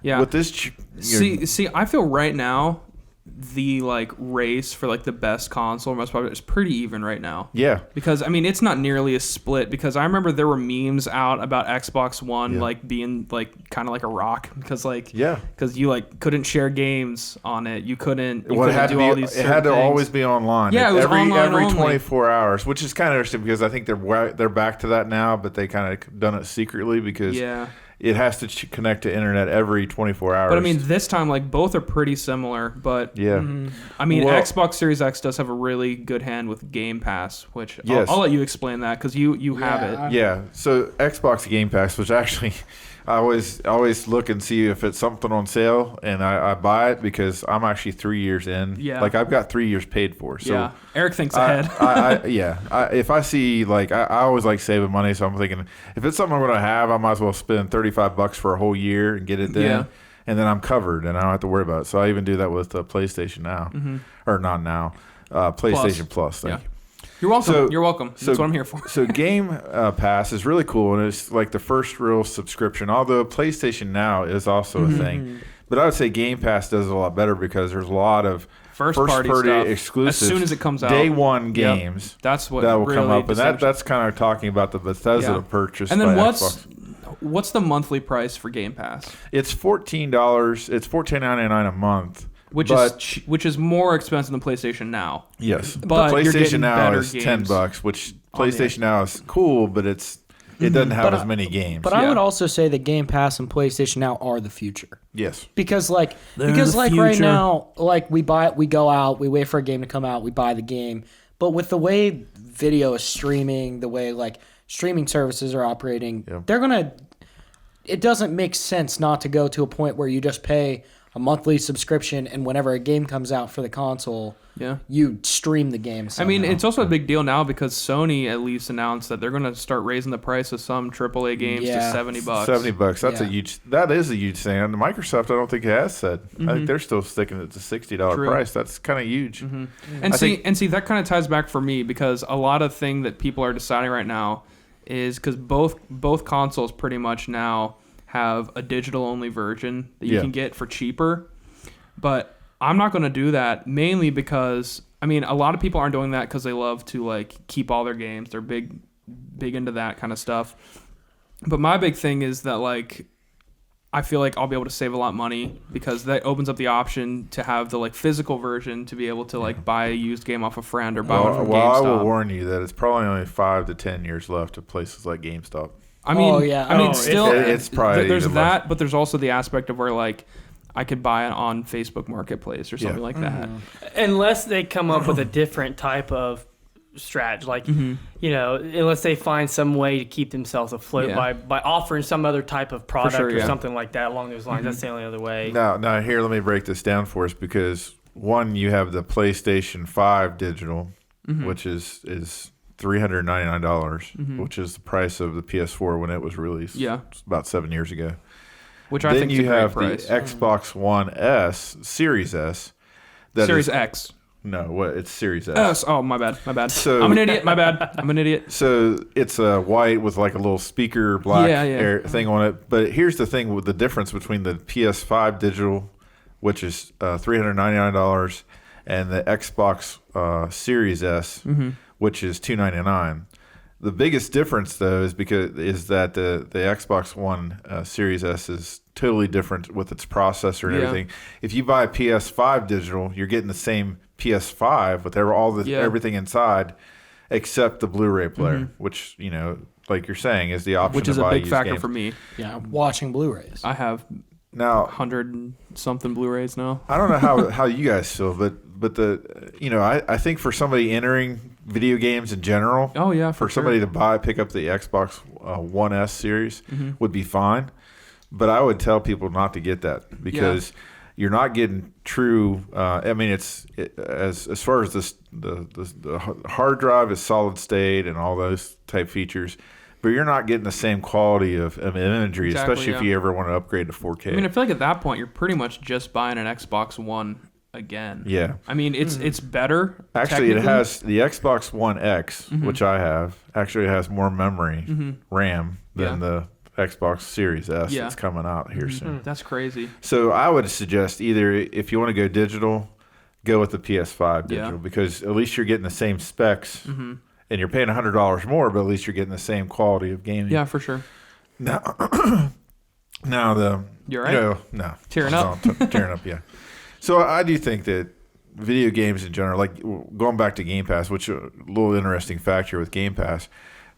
Yeah. with this, See, I feel right now the like race for like the best console most popular is pretty even right now. yeah. Because I mean it's not nearly a split because I remember there were memes out about Xbox One Yeah. like being like kind of like a rock because like Yeah. because you like couldn't share games on it. You couldn't Well, it had do to all be. these It had certain to things. always be online. Yeah, it was every online only. 24 hours, which is kind of interesting because I think they're back to that now, but they kind of done it secretly because Yeah. it has to connect to internet every 24 hours. But I mean this time like both are pretty similar, but yeah. I mean Well- Xbox Series X does have a really good hand with Game Pass, which Yes. I'll let you explain that because you have Yeah, it. Yeah, so Xbox Game Pass, which actually I always look and see if it's something on sale, and I buy it because I'm actually 3 years in. Yeah. Like I've got 3 years paid for. So Yeah, Eric thinks I, ahead. if I see like I always like saving money, so I'm thinking if it's something I'm gonna have, I might as well spend $35 for a whole year and get it then. Yeah. And then I'm covered, and I don't have to worry about it. So I even do that with PlayStation Now, or not now, PlayStation Plus. Thank Yeah. you. You're welcome. So- You're welcome. That's what I'm here for. So Game Pass is really cool, and it's like the first real subscription. Although PlayStation Now is also a thing, but I would say Game Pass does it a lot better because there's a lot of First party stuff. exclusives As soon as it comes out. day one Yep. games That's what that will really come up, and distinguishes- that's kind of talking about the Bethesda Yeah. purchase. And then by what's Xbox. the monthly price for Game Pass? It's $14. It's $14.99 a month. Which but, which is more expensive than PlayStation Now. yes, but you're PlayStation getting Now better is games $10, which on the PlayStation Now is cool, but it doesn't have as many games. But I would also say that Game Pass and PlayStation Now are the future. yes. Because like They're the right future. now, like we buy it, we go out, we wait for a game to come out, we buy the game. But with the way video is streaming, the way like streaming services are operating, Yeah. it doesn't make sense not to go to a point where you just pay a monthly subscription, and whenever a game comes out for the console, Yeah. you stream the game I mean, somehow. it's also a big deal now because Sony at least announced that they're going to start raising the price of some AAA games to Yeah. $70. $70. That's Yeah. that is a huge thing. And Microsoft, I don't think has said. I think they're still sticking at the $60 True. price. That's kind of huge. And I see, think- that kind of ties back for me because a lot of thing that people are deciding right now is because both consoles pretty much now have a digital only version that you Yeah. can get for cheaper, but I'm not going to do that mainly because I mean a lot of people aren't doing that because they love to like keep all their games. They're big into that kind of stuff. But my big thing is that like I feel like I'll be able to save a lot of money because that opens up the option to have the like physical version to be able to like buy a used game off a friend or buy one from Well, I GameStop. will warn you that it's probably only 5 to 10 years left of places like GameStop. I mean, Oh, yeah. I mean, Oh, still, it's probably there's even that, but there's also the aspect of where like I could buy it on Facebook Marketplace or something Yeah. like that. Unless they come up with a different type of strategy, like unless they find some way to keep themselves afloat Yeah. by offering some other type of product sure, or yeah. something like that along those lines. That's the only other way. Now, here, let me break this down for us because one, you have the PlayStation 5 digital, which is $399, which is the price of the PS4 when it was released. Yeah. It's about 7 years ago. Which I Then think is you a great have price. the Xbox One S, Series S. that Series is- X. No, what? It's Series S. S. Oh, my bad. So- I'm an idiot. My bad. I'm an idiot. So it's white with like a little speaker black Yeah. thing on it. But here's the thing with the difference between the PS5 digital, which is $399, and the Xbox Series S, which is $299. The biggest difference though is that the Xbox One Series S is totally different with its processor and Yeah. everything. If you buy a PS5 digital, you're getting the same PS5 with everything inside, except the Blu-ray player, which like you're saying, is the option. Which is to a buy big used factor games. for me. Yeah, watching Blu-rays. I have Now 100 something Blu-rays now. I don't know how you guys feel, but I think for somebody entering video games in general, Oh yeah, for sure. somebody to pick up the Xbox One S series would be fine. But I would tell people not to get that because you're not getting true. I mean, as far as the hard drive is solid state and all those type features, but you're not getting the same quality of imagery, Exactly, especially if yeah. you ever want to upgrade to 4K. I mean, I feel like at that point you're pretty much just buying an Xbox One again. Yeah. I mean, it's better. Actually, it technically. has the Xbox One X, which I have. Actually, it has more memory, RAM, than the Xbox Series S Yeah. that's coming out here soon. That's crazy. So I would suggest either if you want to go digital, go with the PS5 digital Yeah. because at least you're getting the same specs, and you're paying $100 more, but at least you're getting the same quality of gaming. Yeah, for sure. Now, the You're right. No, Tearing up. tearing up. Yeah. So I do think that video games in general, like going back to Game Pass, which is a little interesting factor with Game Pass.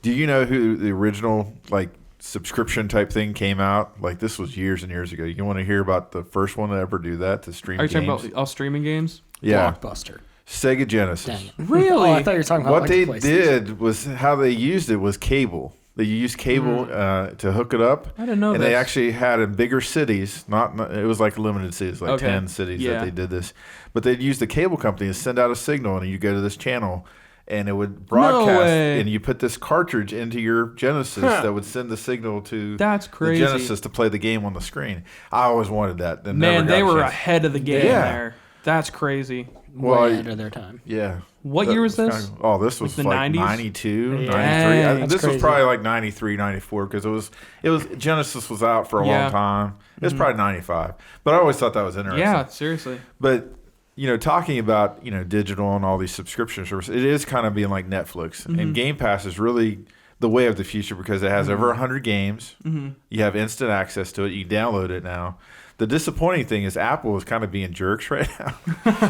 Do you know who the original like subscription type thing came out? Like this was years and years ago. You want to hear about the first one to ever do that to stream Are you games? talking about all streaming games? Yeah, Blockbuster. Sega Genesis. Dang it. Really? Oh, I thought you were talking about What like they the PlayStation. did was how they used it was cable. They used cable to hook it up. I didn't know And this. they actually had in bigger cities, not it was like limited cities, like Okay. 10 cities Yeah. that they did this. But they'd use the cable company to send out a signal, and you go to this channal, and it would broadcast, way. and you put this cartridge into your Genesis that would send the signal to That's the crazy. Genesis to play the game on the screen. I always wanted that. and Man, never got they a were chance. ahead of the game Yeah. there. That's crazy. Well, Way I- ahead of their time. Yeah. What year was this? This was the like 90s? 92, 93. Dang, This that's was crazy. probably like 93, 94 because it was Genesis was out for a Yeah. long time. It was probably 95. But I always thought that was interesting. Yeah, seriously. But talking about, you and all these subscription services, it is kind of being like Netflix. And Game Pass is really the way of the future because it has over 100 games. You have instant access to it. You download it now. The disappointing thing is Apple is kind of being jerks right now.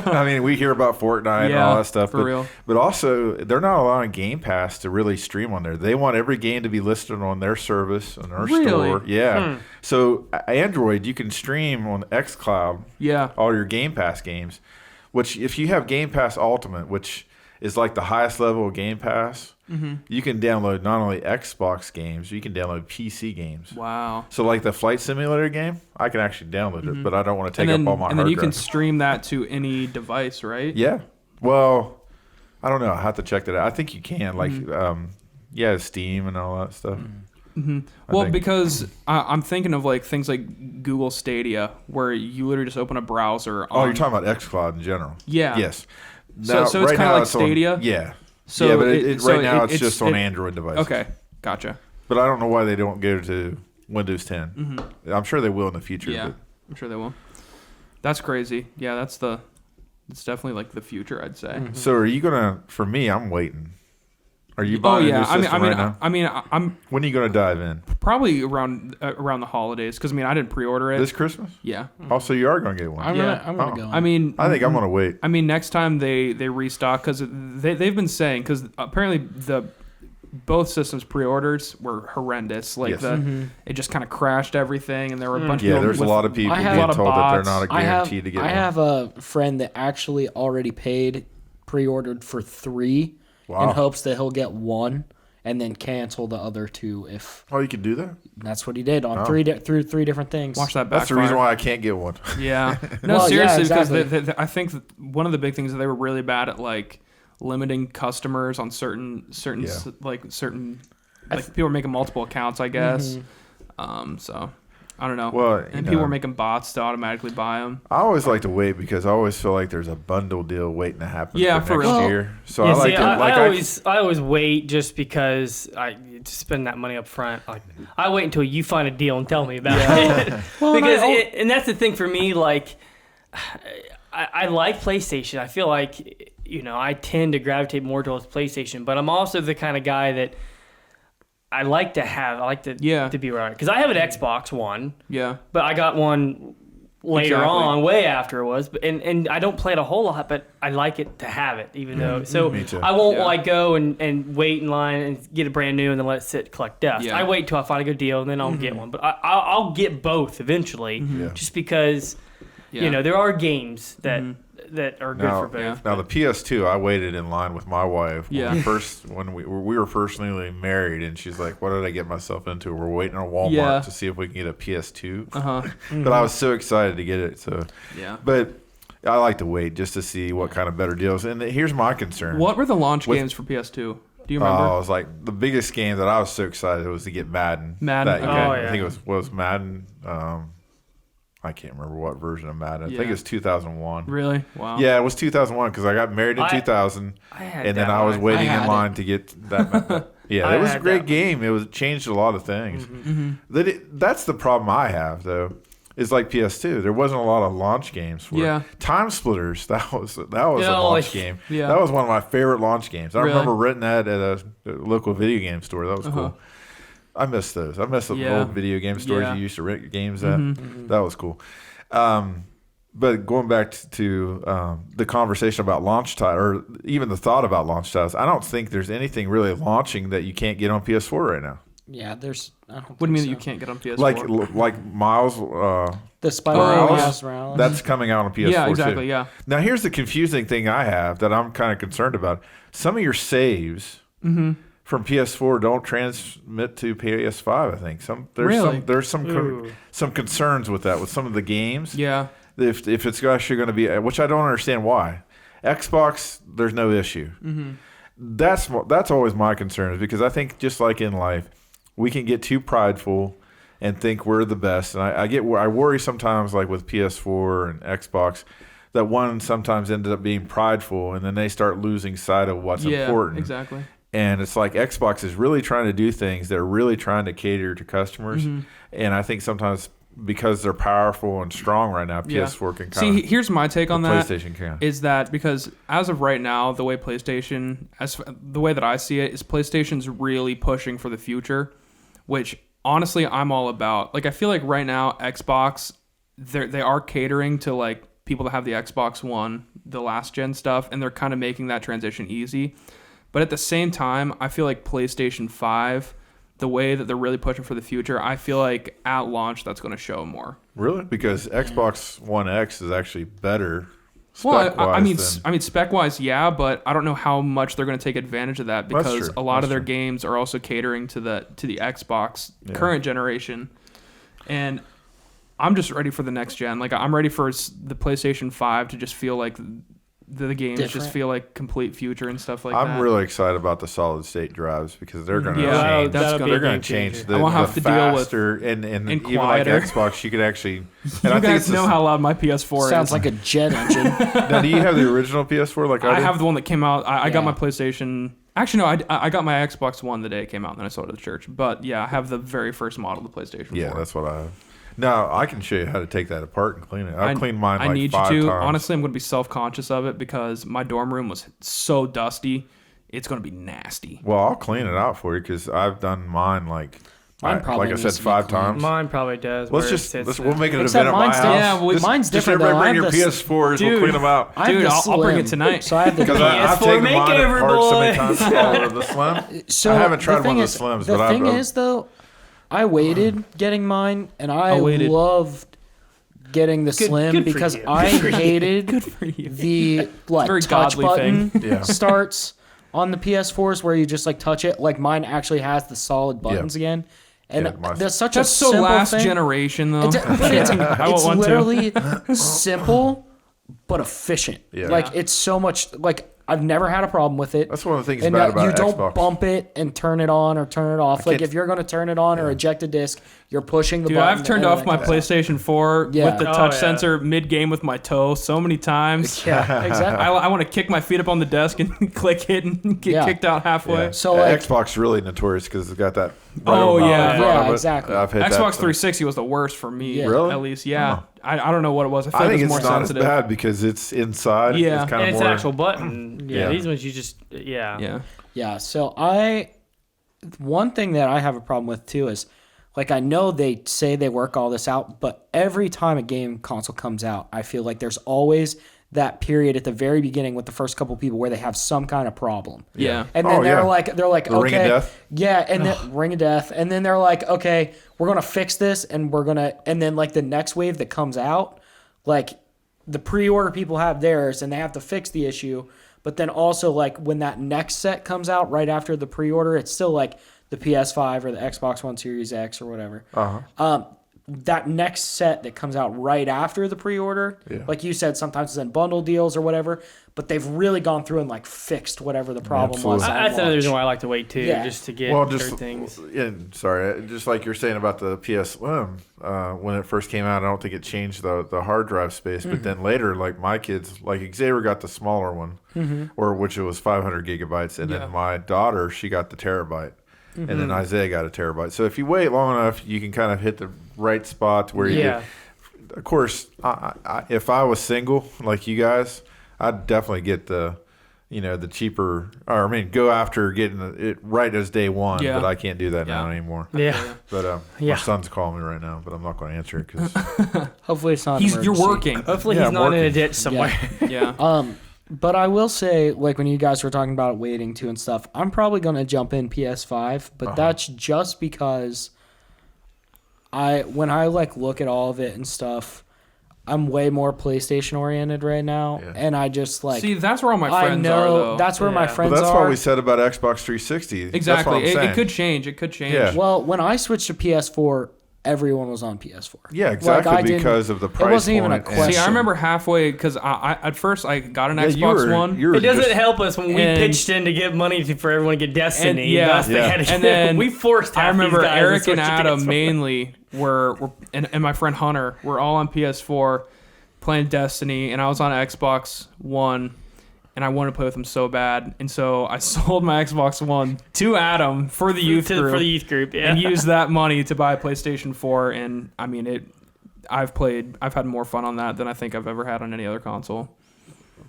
I mean, we hear about Fortnite and all that stuff. for real. But also, they're not allowing Game Pass to really stream on there. They want every game to be listed on their service, on their Really? store. Yeah. So Android, you can stream on xCloud Yeah. all your Game Pass games, which if you have Game Pass Ultimate, which is like the highest level of Game Pass. Mm-hmm. You can download not only Xbox games, you can download PC games. Wow. So like the Flight Simulator game, I can actually download it, but I don't want to take And then, up all my and then hard you can drive. stream that to any device, right? Yeah. Well, I don't know. I have to check that out. I think you can. Like, Steam and all that stuff. Mm-hmm. I Well, think. because I'm thinking of like things like Google Stadia, where you literally just open a browser. Oh, you're talking about xCloud in general. Yeah. Yes. So it's kinda now like it's on- Stadia? yeah. So yeah, but so right now it's it's just on Android devices. Okay, gotcha. But I don't know why they don't go to Windows 10. I'm sure they will in the future. Yeah, I'm sure they will. That's crazy. Yeah, it's definitely like the future, I'd say. But, so are you gonna? For me, I'm waiting. Are you buying a new system right now? I'm When are you gonna dive in? probably around the holidays because I didn't pre-order it. This Christmas? Yeah. Also, you are gonna get one. I'm Yeah. gonna Oh. go. I mean, I think I'm gonna wait. next time they restock because they've been saying because apparently both systems pre-orders were horrendous. Like Yes. it just kind of crashed everything, and there were a bunch of Yeah, people there's a with- lot of people I have- being a lot of told that they're bots. not a guaranteed to get I one. have a friend that actually already paid, pre-ordered for 3 Wow. in hopes that he'll get 1 and then cancel the other 2 if Oh, you can do that? that's what he did on Oh. 3 different things. Watch that backfire. That's the reason why I can't get one. Yeah. No, Well, yeah, seriously, because exactly. I think that one of the big things that they were really bad at, like limiting customers on certain people were making multiple accounts, I guess. So I don't know. Well, and people were making bots to automatically buy them. I always like to wait because I always feel like there's a bundle deal waiting to happen Yeah, for for next real. year. So Yeah, I like see, to I always wait just because I to spend that money up front. Like, I wait until you find a deal and tell me about it. Well, because and and that's the thing for me. Like, I like PlayStation. I feel like I tend to gravitate more towards PlayStation, but I'm also the kind of guy that I like to be right because I have an Xbox One. Yeah. But I got one later Exactly. on, way after it was. And I don't play it a whole lot, but I like it to have it, even though. So Me too. I won't Yeah. go and wait in line and get a brand new and then let it sit collect dust. Yeah. I wait until I find a good deal and then I'll get one. But I'll get both eventually, Yeah. just because Yeah. there are games that are good Now- for both. Yeah. Now the PS2, I waited in line with my wife Yeah. when we were first newly married, and she's like, "What did I get myself into?" We're waiting on Walmart Yeah. to see if we can get a PS2. Uh-huh. But I was so excited to get it. So, Yeah. but I like to wait just to see what kind of better deals. And here's my concern. What were the launch With- games for PS2? Do you remember? Oh, it was like the biggest game that I was so excited was to get Madden. Madden, That year. okay. Oh, I yeah. think it was Madden. I can't remember what version of Madden. I think Yeah. it was 2001. Really? Wow. Yeah, it was 2001 because I got married in I- 2000, I had and then that I was one. waiting I in had line to get that. Yeah, I it was a had great that game. It changed a lot of things. Mm-hmm. That's the problem I have though. Is like PS2. There wasn't a lot of launch games for Yeah. it. Time Splitters. That was a Yeah, launch like- game. Yeah. That was one of my favorite launch games. I Really? remember renting that at a local video game store. That was Uh-huh. cool. I miss those. I miss the Yeah. old video game stores Yeah. you used to rent games at. Mm-hmm. That was cool. But going back to the conversation about launch title, or even the thought about launch titles, I don't think there's anything really launching that you can't get on PS4 right now. Yeah, there's. I don't What do you mean that think you so. can't get on PS4? Like Miles, The Spider Morales? Morales. that's coming out on PS4 yeah, exactly. too. Yeah. Now here's the confusing thing I have that I'm kind of concerned about. Some of your saves Mm-hmm. from PS4 don't transmit to PS5. I think Really? there's some Ooh. some concerns with that with some of the games. Yeah. If it's actually going to be, which I don't understand why. Xbox, there's no issue. Mm-hmm. That's always my concern, is because I think just like in life, we can get too prideful and think we're the best. And I worry sometimes, like with PS4 and Xbox, that one sometimes ended up being prideful, and then they start losing sight of what's Yeah. important. Exactly. And it's like Xbox is really trying to do things. They're really trying to cater to customers. Mm-hmm. And I think sometimes because they're powerful and strong right now, Yeah. PS4 can See, kind of. here's my take on that. PlayStation can. Is that because as of right now, the way the way that I see it is PlayStation's really pushing for the future, which honestly I'm all about. Like I feel like right now Xbox, they are catering to like people that have the Xbox One, the last gen stuff, and they're kind of making that transition easy. But at the same time, I feel like PlayStation 5, the way that they're really pushing for the future, I feel like at launch that's going to show more. Really? Because Xbox One X is actually better Well, Spec-wise, I mean, spec wise, yeah, but I don't know how much they're going to take advantage of that That's because true. a lot of That's their true. games are also catering to the Xbox current generation, and I'm just ready for the next gen. Like I'm ready for the PlayStation 5 to just feel like the games Different. just feel like complete future and stuff like that. I'm really excited about the solid state drives because they're going to Yeah, change. that'll be They're a going game to change. changer. The, I won't have the to deal with- faster and even like quieter. Xbox, you could actually. And you I think guys it's know how loud my PS4 Sounds is. like a jet engine. Now, do you have the original PS4? Like I I did? have the one that came out. I got Yeah. my PlayStation. Actually, no, I got my Xbox One the day it came out, and then I sold it at the church. But yeah, I have the very first model of the PlayStation 4. Yeah, that's what I have. No, I can show you how to take that apart and clean it. I've cleaned mine I like need 5 you to. times. Honestly, I'm going to be self-conscious of it because my dorm room was so dusty. It's going to be nasty. Well, I'll clean it out for you because I've done mine like probably I needs said to be 5 cleaned. times. Mine probably does. Let's where it just sits we'll make it an Except event at my mine's house. different. Yeah, well, Mine's Just different, everybody though. I bring your have the- PS4s. Dude. We'll clean them out. I have Dude, the I'll bring it Slim, tonight. So I have the Because I've PS4 taken mine makeover, apart so many boy. times. Oh, the Slim. So I haven't tried the thing one of is, the Slims, the but thing I've is though, I waited getting mine, and I waited. loved getting the Slim good for because you. I hated you. the like very touch godly button thing. Yeah. starts on the PS4s where you just like touch it. Like mine actually has the solid buttons again, and Yeah, my- that's such That's a so simple last thing. generation, though. But it's, I it's want one too. literally simple but efficient. Yeah. Like it's so much. Like I've never had a problem with it. That's one of the things And bad about you don't Xbox. bump it and turn it on or turn it off. Like can't- if you're going to turn it on or eject a disc, you're pushing the Dude, button. I've turned and off my everything comes out. PlayStation 4 Yeah. with the Oh, touch yeah. sensor mid-game with my toe so many times. Yeah, exactly. I want to kick my feet up on the desk and click it and get Yeah. kicked out halfway. Yeah. So, like- Xbox really notorious because it's got that. Oh, over the yeah. front Yeah, of it. exactly. I've hit Xbox that. 360 was the worst for me. Yeah. Really? At least, yeah. I don't know what it was. I feel I like think it it's was more not sensitive. as bad because it's inside. Yeah. It's kind And of it's more. an actual button. Yeah, Yeah. these ones you just Yeah. Yeah. So one thing that I have a problem with too is, like, I know they say they work all this out, but every time a game console comes out, I feel like there's always that period at the very beginning with the first couple people where they have some kind of problem. Yeah. And then Oh, they're yeah. like, The okay, Ring of Death? yeah, and then Ring of Death, and then they're like, okay, we're gonna fix this, and and then like the next wave that comes out, like the pre-order people have theirs, and they have to fix the issue, but then also like when that next set comes out right after the pre-order, it's still like the PS5 or the Xbox One Series X or whatever. That next set that comes out right after the pre-order, Yeah. like you said, sometimes it's in bundle deals or whatever, but they've really gone through and like fixed whatever the problem was. Absolutely. at that's another launch. reason why I like to wait too, Yeah. just to get Well, certain just things. just like you're saying about the PS Slim, when it first came out, I don't think it changed the hard drive space. But then later, like my kids, like Xavier got the smaller one, or which it was 500 gigabytes, and Yeah. then my daughter she got the terabyte, and then Isaiah got a terabyte. So if you wait long enough, you can kind of hit the right spot where you. Yeah. Of course, if I was single like you guys, I'd definitely get the cheaper, or I mean, go after getting it right as day one. Yeah. But I can't do that now Yeah. anymore. Yeah. But Yeah. my son's calling me right now, but I'm not going to answer it because Hopefully it's not. an You're emergency. working. Hopefully Yeah, he's I'm not in a working. ditch somewhere. Yeah. But I will say, like when you guys were talking about waiting to and stuff, I'm probably gonna jump in PS5, but that's just because when I like look at all of it and stuff, I'm way more PlayStation oriented right now, Yeah. and I just like See, that's where all my I friends know are, though. that's where my Yeah. But friends that's are. what we said about Xbox 360. Exactly. That's what I'm It saying. could change. It could change. Yeah. Well, when I switched to PS4, everyone was on PS4. Yeah, Like, exactly, I didn't- because of the price wasn't even a point and- question. See, I remember halfway because I at first I got an Yeah, Xbox One. you were It doesn't just- help us when we And- pitched in to get money for everyone to get Destiny. And- yeah. Thus they Yeah. had to And get- then we forced. I half remember these guys Eric to and switch to Adam PS4. mainly were and my friend Hunter were all on PS4 playing Destiny, and I was on Xbox One, and I wanted to play with him so bad, and so I sold my Xbox One to Adam for the youth group, for the youth group. Yeah. and used that money to buy a PlayStation 4, and I mean it. I've had more fun on that than I think I've ever had on any other console.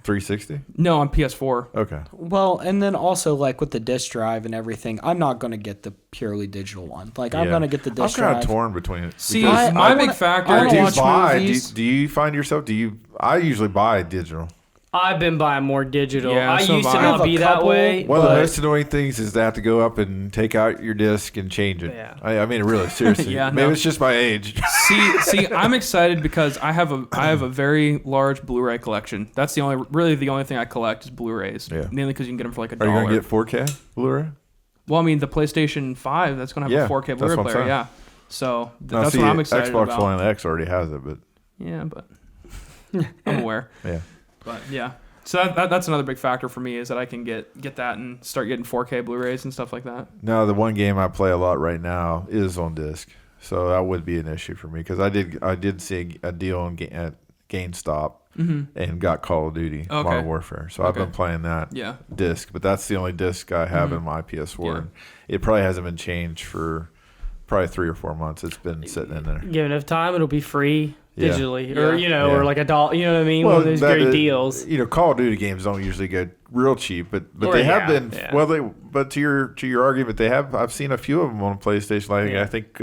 360. No, on PS4. Okay. Well, and then also like with the disc drive and everything, I'm not gonna get the purely digital one. Like I'm Yeah. gonna get the I'm disc kind drive. of torn between it. See, because my I big wanna- factor I or wanna do you watch buy? movies. Do you find yourself? I usually buy digital. I've been buying more digital. Yeah, I so used to have I. not be that way. One of the but- most annoying things is to have to go up and take out your disc and change it. Yeah. I mean, really, seriously. Yeah, Maybe no. it's just my age. See, I'm excited because I have a very large Blu-ray collection. That's the only thing I collect is Blu-rays. Yeah. Mainly because you can get them for like $1. Are you going to get 4K Blu-ray? Well, I mean, the PlayStation 5 that's going to have a 4K that's Blu-ray what I'm player. saying. Yeah. So Now, that's see, what I'm excited Xbox about. One X already has it, but Yeah, but I'm aware. yeah. But yeah. So that's another big factor for me is that I can get that and start getting 4K Blu-rays and stuff like that. No, the one game I play a lot right now is on disc, so that would be an issue for me because I did see a deal at GameStop and got Call of Duty Modern Warfare, so I've been playing that disc, but that's the only disc I have in my PS4. Yeah. And it probably hasn't been changed for probably 3 or 4 months. It's been sitting in there. Give enough time, it'll be free Yeah. digitally, Yeah. or or like $1. You know what I mean? One of those that great is- deals. Call of Duty games don't usually go real cheap, but Or, they have yeah, been. yeah. Well, but to your argument, they have. I've seen a few of them on PlayStation. Like Yeah. I think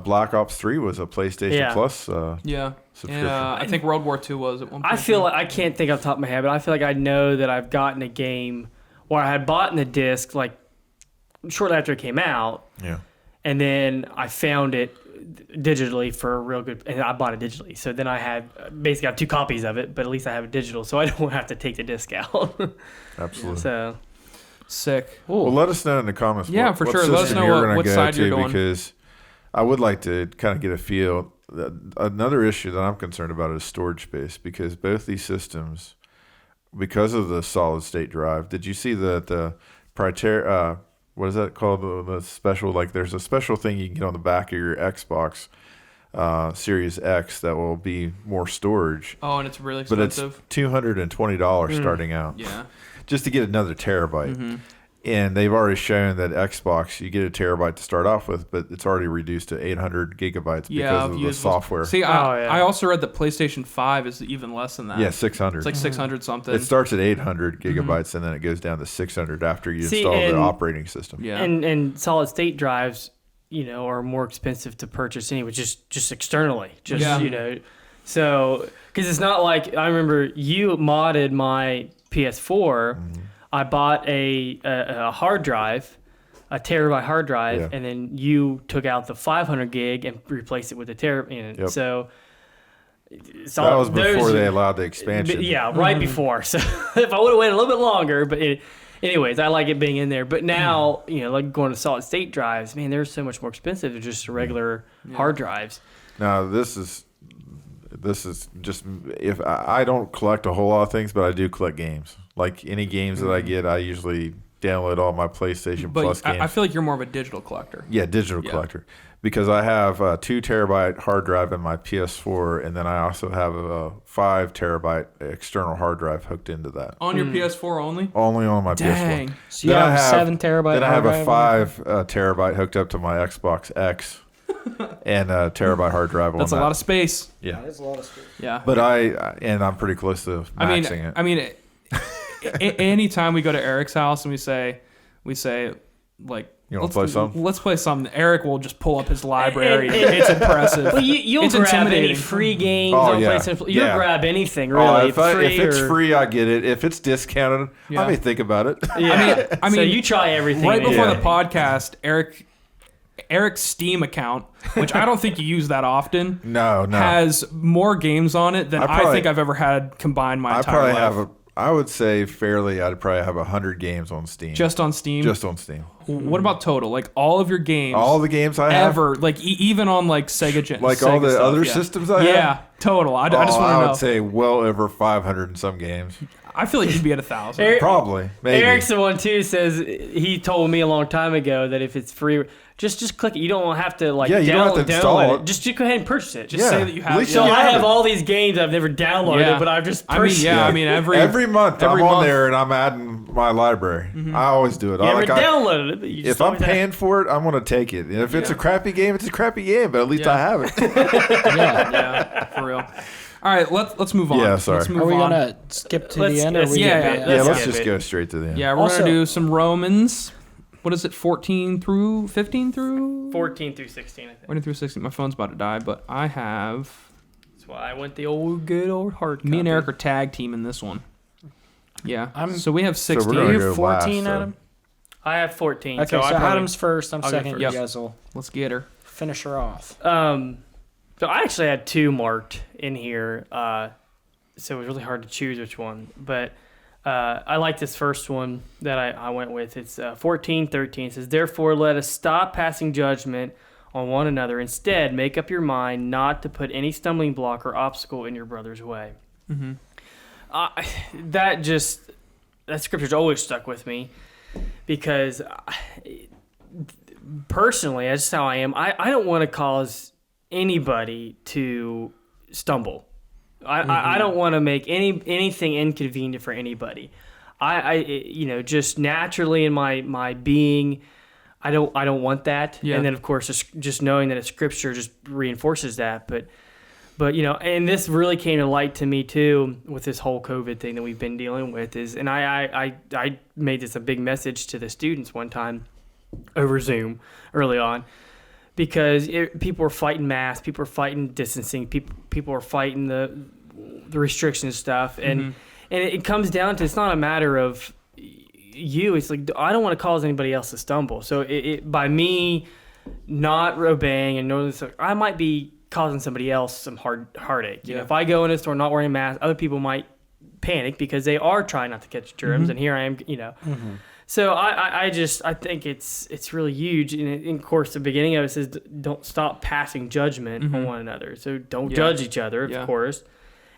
Black Ops 3 was a PlayStation Yeah. Plus. Yeah. Subscription. And I think World War II was at one point. I feel like I can't think off the top of my head, but I feel like I know that I've gotten a game where I had bought in the disc like shortly after it came out, Yeah. and then I found it digitally for a real good, and I bought it digitally. So then I had basically I have 2 copies of it, but at least I have it digital, so I don't have to take the disc out. Absolutely. So sick. Well, let us know in the comments. Yeah, what, for what sure. Let us system know you're gonna what go side to you're doing. because I would like to kind of get a feel. Another issue that I'm concerned about is storage space because both these systems, because of the solid state drive. Did you see the proprietary? What is that called? The special, like there's a special thing you can get on the back of your Xbox Series X that will be more storage, Oh, and it's really but expensive. it's $220 starting out Yeah. just to get another terabyte. Mm-hmm. And they've already shown that Xbox, you get a terabyte to start off with, but it's already reduced to 800 gigabytes because I've of the used software. See, Oh, yeah. I also read that PlayStation 5 is even less than that. Yeah, 600. It's like 600 something. It starts at 800 Mm-hmm. gigabytes and then it goes down to 600 after you See, install the and- operating system. Yeah. and solid state drives, are more expensive to purchase anyway, just externally, Yeah. So because it's not like I remember you modded my PS4. I bought a hard drive, a terabyte hard drive, Yeah. and then you took out the 500 gig and replaced it with a terabyte. Yep. So That was before they allowed the expansion. Yeah, right before. So if I would have waited a little bit longer, but anyways, I like it being in there. But now, like going to solid state drives, man, they're so much more expensive than just regular hard drives. Now, this is just, if I don't collect a whole lot of things, but I do collect games. Like any games that I get, I usually download all my PlayStation Plus But games. I feel like you're more of a digital collector. Yeah, digital collector. Because I have a 2 terabyte hard drive in my PS4, and then I also have a 5 terabyte external hard drive hooked into that. On your PS4 only? Only on my Dang. PS4. So you have a 7 terabyte Then I have hard a drive 5 terabyte hooked up to my Xbox X, and a terabyte hard drive That's on a that. lot of space. Yeah, That's a lot of space. Yeah. but I'm pretty close to maxing it. I mean, anytime we go to Eric's house and we say, like, You wanna play something? Let's play something. Eric will just pull up his library. It's impressive. Well, you'll It's grab any intimidating. free games Oh, on yeah. PlayStation. You'll Yeah. grab anything really. if it's or- free, I get it. If it's discounted, Yeah. I may think about it. Yeah. I so mean, you try everything. Right before Yeah. the podcast, Eric's Steam account, which I don't think you use that often, No. has more games on it than I I probably- think I've ever had combined my I entire probably life. have I would say fairly, I'd probably have 100 games on Steam. Just on Steam. Just on Steam. What about total? Like all of your games. All the games I have. ever, like even on like Sega Gen, Like Sega all the stuff, other yeah. systems I have? Yeah, total. I just I want to would know. say well over 500 and some games. I feel like you'd be at 1,000. Eric- Probably. Maybe. Eric's the one too says he told me a long time ago that if it's free, just click it. You don't have to like Yeah, you don't have to install download it. Just go ahead and purchase it. Just say that you at have. least So you I have have it. all these games I've never downloaded, Yeah. but I've just I mean, purchased. yeah. I mean, every month every I'm on month. there and I'm adding my library. I always do it. You never I downloaded it, but you just if I'm always have- paying for it, I'm going to take it. And if it's a crappy game, it's a crappy game, but at least Yeah. I have it. Yeah. Yeah, for real. All right, let's move on. Yeah, sorry. Let's move Are we on. gonna skip to Let's- the end? Or let's we skip Yeah, it. Yeah, let's skip just it. go straight to the end. Yeah, we're Also- gonna do some Romans. What is it? 14 through 15 through 14 through 16, I think. 14 through 16. My phone's about to die, but I have. why I went the old good old hard copy. Me and Eric are tag team in this one. Yeah. So we have So 16. we're gonna You go have 14, last, so- Adam? I have 14. Okay, so, I probably- Adam's first. I'm I'll go second. first. You Yep. guys will Let's get her. finish her off. So I actually had 2 marked in here, so it was really hard to choose which one. But I like this first one that I went with. It's 14:13. It says, "Therefore, let us stop passing judgment on one another. Instead, make up your mind not to put any stumbling block or obstacle in your brother's way." Mm-hmm. That scripture's always stuck with me because personally, that's just how I am. I don't want to cause anybody to stumble. I don't want to make anything inconvenient for anybody. I just naturally in my being, I don't want that. Yeah. And then of course just knowing that a scripture just reinforces that. But and this really came to light to me too with this whole COVID thing that we've been dealing with and I made this a big message to the students one time over Zoom early on. Because people are fighting masks, people are fighting distancing, people are fighting the restrictions stuff, and it comes down to, it's not a matter of you. It's like, I don't want to cause anybody else to stumble. So by me not obeying and knowing this, I might be causing somebody else some heartache. You know, if I go in a store not wearing a mask, other people might panic because they are trying not to catch germs, and here I am. So I think it's really huge. And of course, the beginning of it says, don't stop passing judgment on one another. So don't judge each other, of course.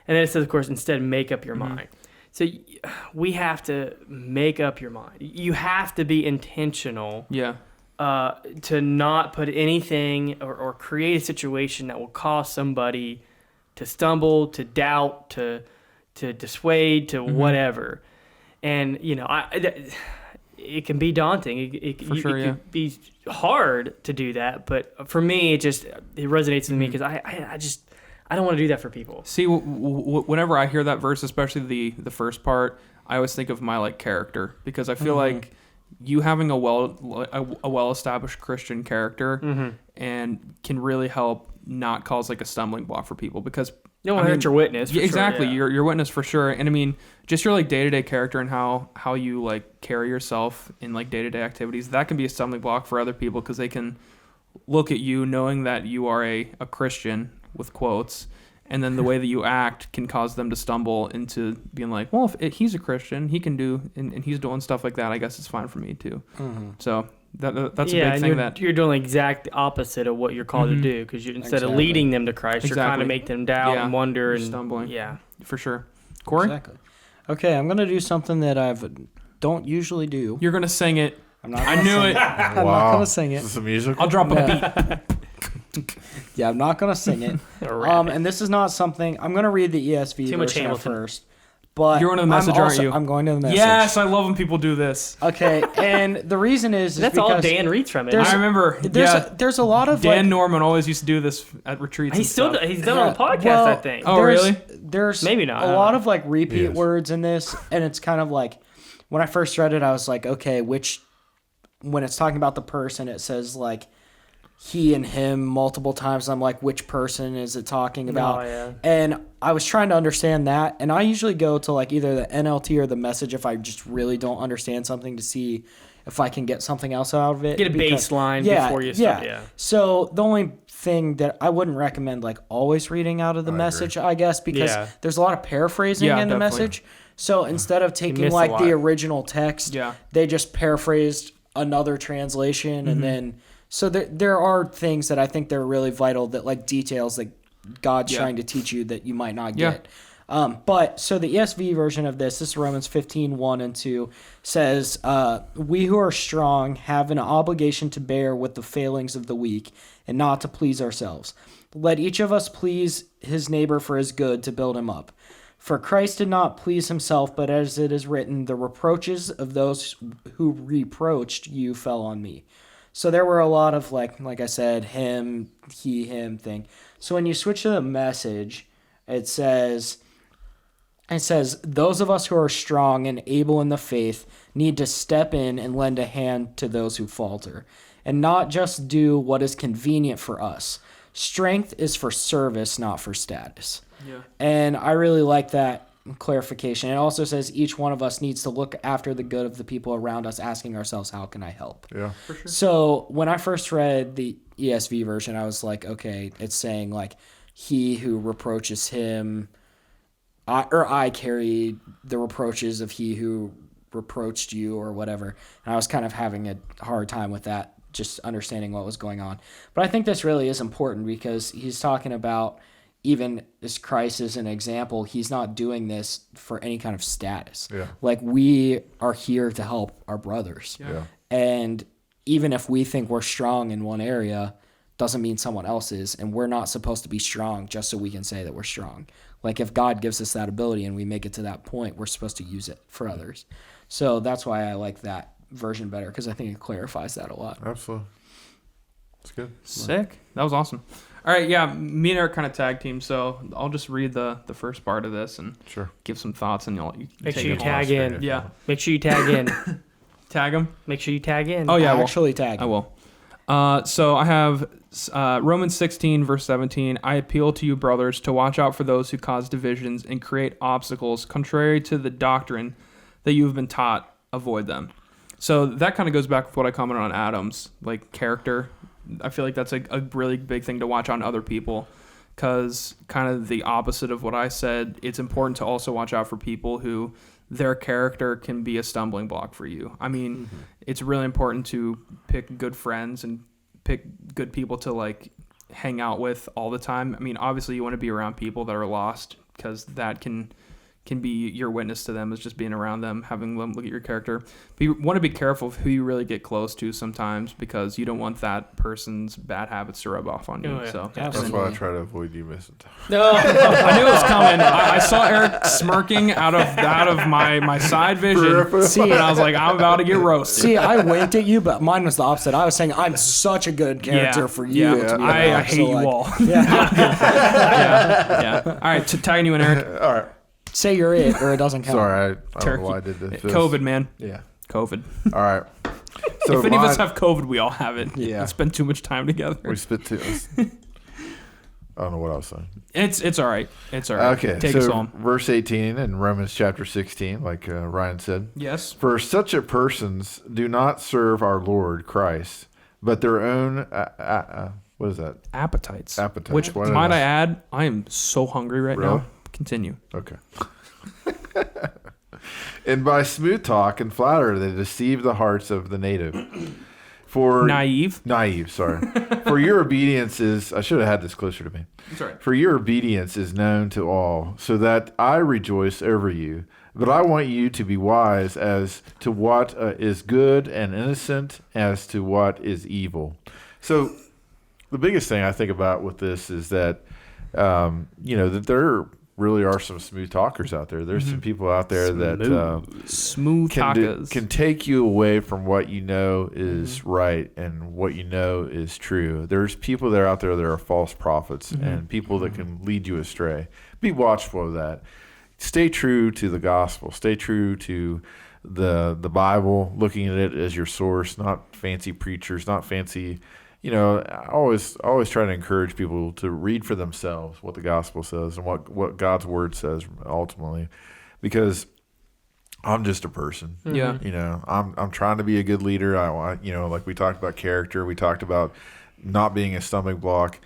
And then it says, of course, instead make up your mind. So we have to make up your mind. You have to be intentional to not put anything or create a situation that will cause somebody to stumble, to doubt, to dissuade, to whatever. And, it can be daunting. It can be hard to do that, but for me, it resonates with me because I don't want to do that for people. See, whenever I hear that verse, especially the first part, I always think of my character, because I feel like you having a well established Christian character and can really help not cause a stumbling block for people, because you don't want to hurt your witness. For exactly, sure, your witness for sure. And I mean, just your day-to-day character and how you carry yourself in day-to-day activities, that can be a stumbling block for other people, because they can look at you knowing that you are a Christian, with quotes, and then the way that you act can cause them to stumble into being like, well, if he's a Christian, he can do, and he's doing stuff like that, I guess it's fine for me too. So that's a big thing that you're doing the exact opposite of what you're called to do, because instead of leading them to Christ, you're trying to make them doubt and wonder and stumbling. Yeah, for sure. Corey, Exactly. Okay, I'm gonna do something that I don't usually do. you're gonna sing it. I'm not. I knew it. I'm not gonna sing Is it. this a musical? I'll drop a beat. Yeah, I'm not gonna sing it. And this is not something. I'm gonna read the ESV Too much version Hamilton. first. But You're going to the message, aren't you? I'm going to the message. Yes, I love when people do this. Okay, and the reason is that's because all Dan reads from it. there's- I remember. there's a lot of Dan Norman always used to do this at retreats. He's and stuff. he's done on the podcast, well, I think. Oh, really? There's Maybe not, I a don't lot know. of repeat Yes. words in this, and it's kind of when I first read it, I was like, okay, when it's talking about the person, it says he and him multiple times. I'm like, which person is it talking about? Oh, yeah. And I was trying to understand that, and I usually go to either the NLT or the Message if I just really don't understand something, to see if I can get something else out of it. Get a baseline before you start. Yeah. So the only thing that I wouldn't recommend always reading out of the Message, I guess, because there's a lot of paraphrasing in the definitely. Message. So instead of taking miss a lot. the original text, they just paraphrased another translation, and then so there are things that I think they're really vital, that details that God's trying to teach you that you might not get. But so the ESV version of this is Romans 15:1-2, says, we who are strong have an obligation to bear with the failings of the weak and not to please ourselves. Let each of us please his neighbor for his good, to build him up. For Christ did not please himself, but as it is written, the reproaches of those who reproached you fell on me. So there were a lot of, like I said, him, he, him thing. So when you switch to the Message, it says, those of us who are strong and able in the faith need to step in and lend a hand to those who falter, and not just do what is convenient for us. strength is for service, not for status. Yeah. And I really like that clarification. It also says each one of us needs to look after the good of the people around us, asking ourselves, how can I help? Yeah. For sure. So when I first read the ESV version, I was like, okay, it's saying like, he who reproaches him, I carry the reproaches of he who reproached you or whatever. And I was kind of having a hard time with that, just understanding what was going on. But I think this really is important because he's talking about, even as Christ is an example, he's not doing this for any kind of status. Yeah. Like, we are here to help our brothers. Yeah. And even if we think we're strong in one area, doesn't mean someone else is. And we're not supposed to be strong just so we can say that we're strong. Like, if God gives us that ability and we make it to that point, we're supposed to use it for others. So that's why I like that version better, because I think it clarifies that a lot. Absolutely. It's good. Sick. That was awesome. All right, yeah, me and Eric kind of tag team, so I'll just read the first part of this and Sure. give some thoughts, and you Make take sure you it on. tag in. Yeah, Make sure you tag in. tag him. Make sure you tag in. Oh yeah, Actually tag. I will. So I have Romans 16, verse 17. I appeal to you, brothers, to watch out for those who cause divisions and create obstacles contrary to the doctrine that you have been taught. Avoid them. So that kind of goes back with what I commented on Adam's, like, character. I feel like that's a really big thing to watch on other people, because kind of the opposite of what I said, it's important to also watch out for people who their character can be a stumbling block for you. I mean, it's really important to pick good friends and pick good people to, like, hang out with all the time. I mean, obviously you want to be around people that are lost, because that can be your witness to them, is just being around them, having them look at your character. But you want to be careful of who you really get close to sometimes, because you don't want that person's bad habits to rub off on you. Oh, yeah. So That's Absolutely. why I try to avoid you missing time. No. I knew it was coming. I saw Eric smirking out of my side vision, See, and I was like, I'm about to get roasted. See, I winked at you, but mine was the opposite. I was saying I'm such a good character for you. Yeah, to be I around. hate So, you like, all. Yeah. Yeah. All right, tagging you in, Eric. All right. Say you're it, or it doesn't count. Sorry, I don't Turkey. know why I did this. COVID, man. Yeah. COVID. All right. So If any of us mine- have COVID, we all have it. Yeah. Spend too much time together. we spit to us. I don't know what I was saying. It's all right. It's all right. Okay, Take us so home. verse 18 in Romans chapter 16, like Ryan said. Yes. For such a persons do not serve our Lord Christ, but their own, what is that? Appetites. Appetites. Which, What might is- I add, I am so hungry right Really? now. Continue. Okay. And by smooth talk and flattery they deceive the hearts of the native. For Naive. sorry. For your obedience is, I should have had this closer to me. That's right. For your obedience is known to all, so that I rejoice over you. But I want you to be wise as to what is good, and innocent as to what is evil. So the biggest thing I think about with this is that, that there really are some smooth talkers out there. There's some people out there that Smooth tacos. can take you away from what you know is right and what you know is true. There's people that are out there that are false prophets and people that can lead you astray. Be watchful of that. Stay true to the gospel. Stay true to the Bible, looking at it as your source, not fancy preachers, not fancy. I always try to encourage people to read for themselves what the gospel says and what God's word says ultimately, because I'm just a person. Yeah. I'm trying to be a good leader. Like we talked about character, we talked about not being a stumbling block.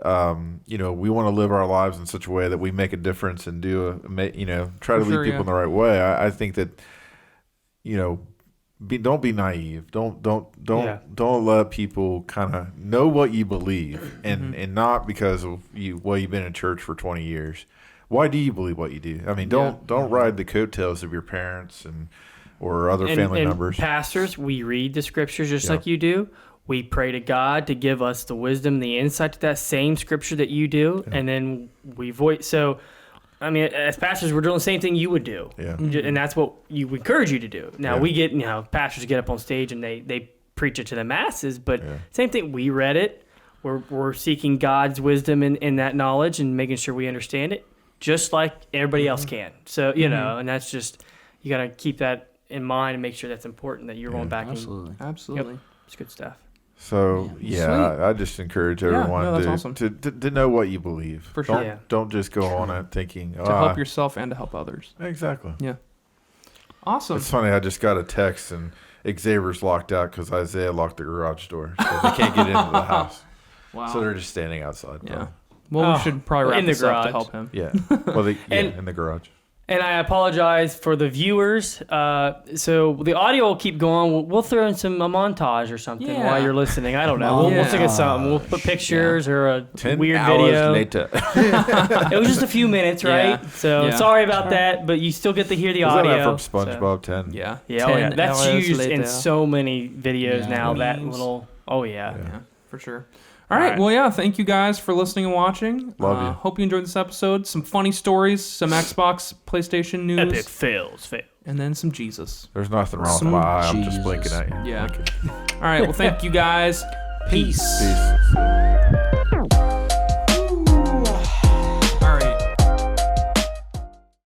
We want to live our lives in such a way that we make a difference and try to lead people in the right way. I think that, don't be naive. Don't let people kind of know what you believe, and not because of you've been in church for 20 years. Why do you believe what you do? I mean, don't ride the coattails of your parents or other family members. Pastors, we read the scriptures just like you do. We pray to God to give us the wisdom, the insight to that same scripture that you do, and then we voice. So, I mean, as pastors, we're doing the same thing you would do, and that's what we encourage you to do. Now, we get, pastors get up on stage and they preach it to the masses, but same thing. We read it. We're seeking God's wisdom in that knowledge and making sure we understand it, just like everybody else can. So, and that's just, you got to keep that in mind and make sure that's important, that you're going back. Absolutely. Absolutely. It's good stuff. So yeah, I just encourage everyone no, that's awesome. to know what you believe. For sure. Don't just go on it thinking To help yourself and to help others. Exactly. Yeah. Awesome. It's funny. I just got a text and Xavier's locked out because Isaiah locked the garage door, so they can't get into the house. Wow. So they're just standing outside. Yeah. Well, we should probably wrap in the this up garage. to help him. Yeah. Well, in the garage. And I apologize for the viewers. So the audio will keep going. We'll throw in a montage or something while you're listening. I don't know. We'll think of something. We'll put pictures or a 10 weird hours video. later. It was just a few minutes, right? Yeah. So Yeah. sorry about that, but you still get to hear the Was audio. that from SpongeBob 10? Yeah. Yeah, oh, yeah. 10 That's hours used in later. so many videos now. That Memes. little. Oh yeah. Yeah, for sure. All right. Well, yeah. Thank you guys for listening and watching. Love you. Hope you enjoyed this episode. Some funny stories, some Xbox, PlayStation news, Epic fails. and then some Jesus. There's nothing wrong with Some my eye. I'm Jesus. just blinking at you. Yeah. All right. Well, thank you guys. Peace. Peace.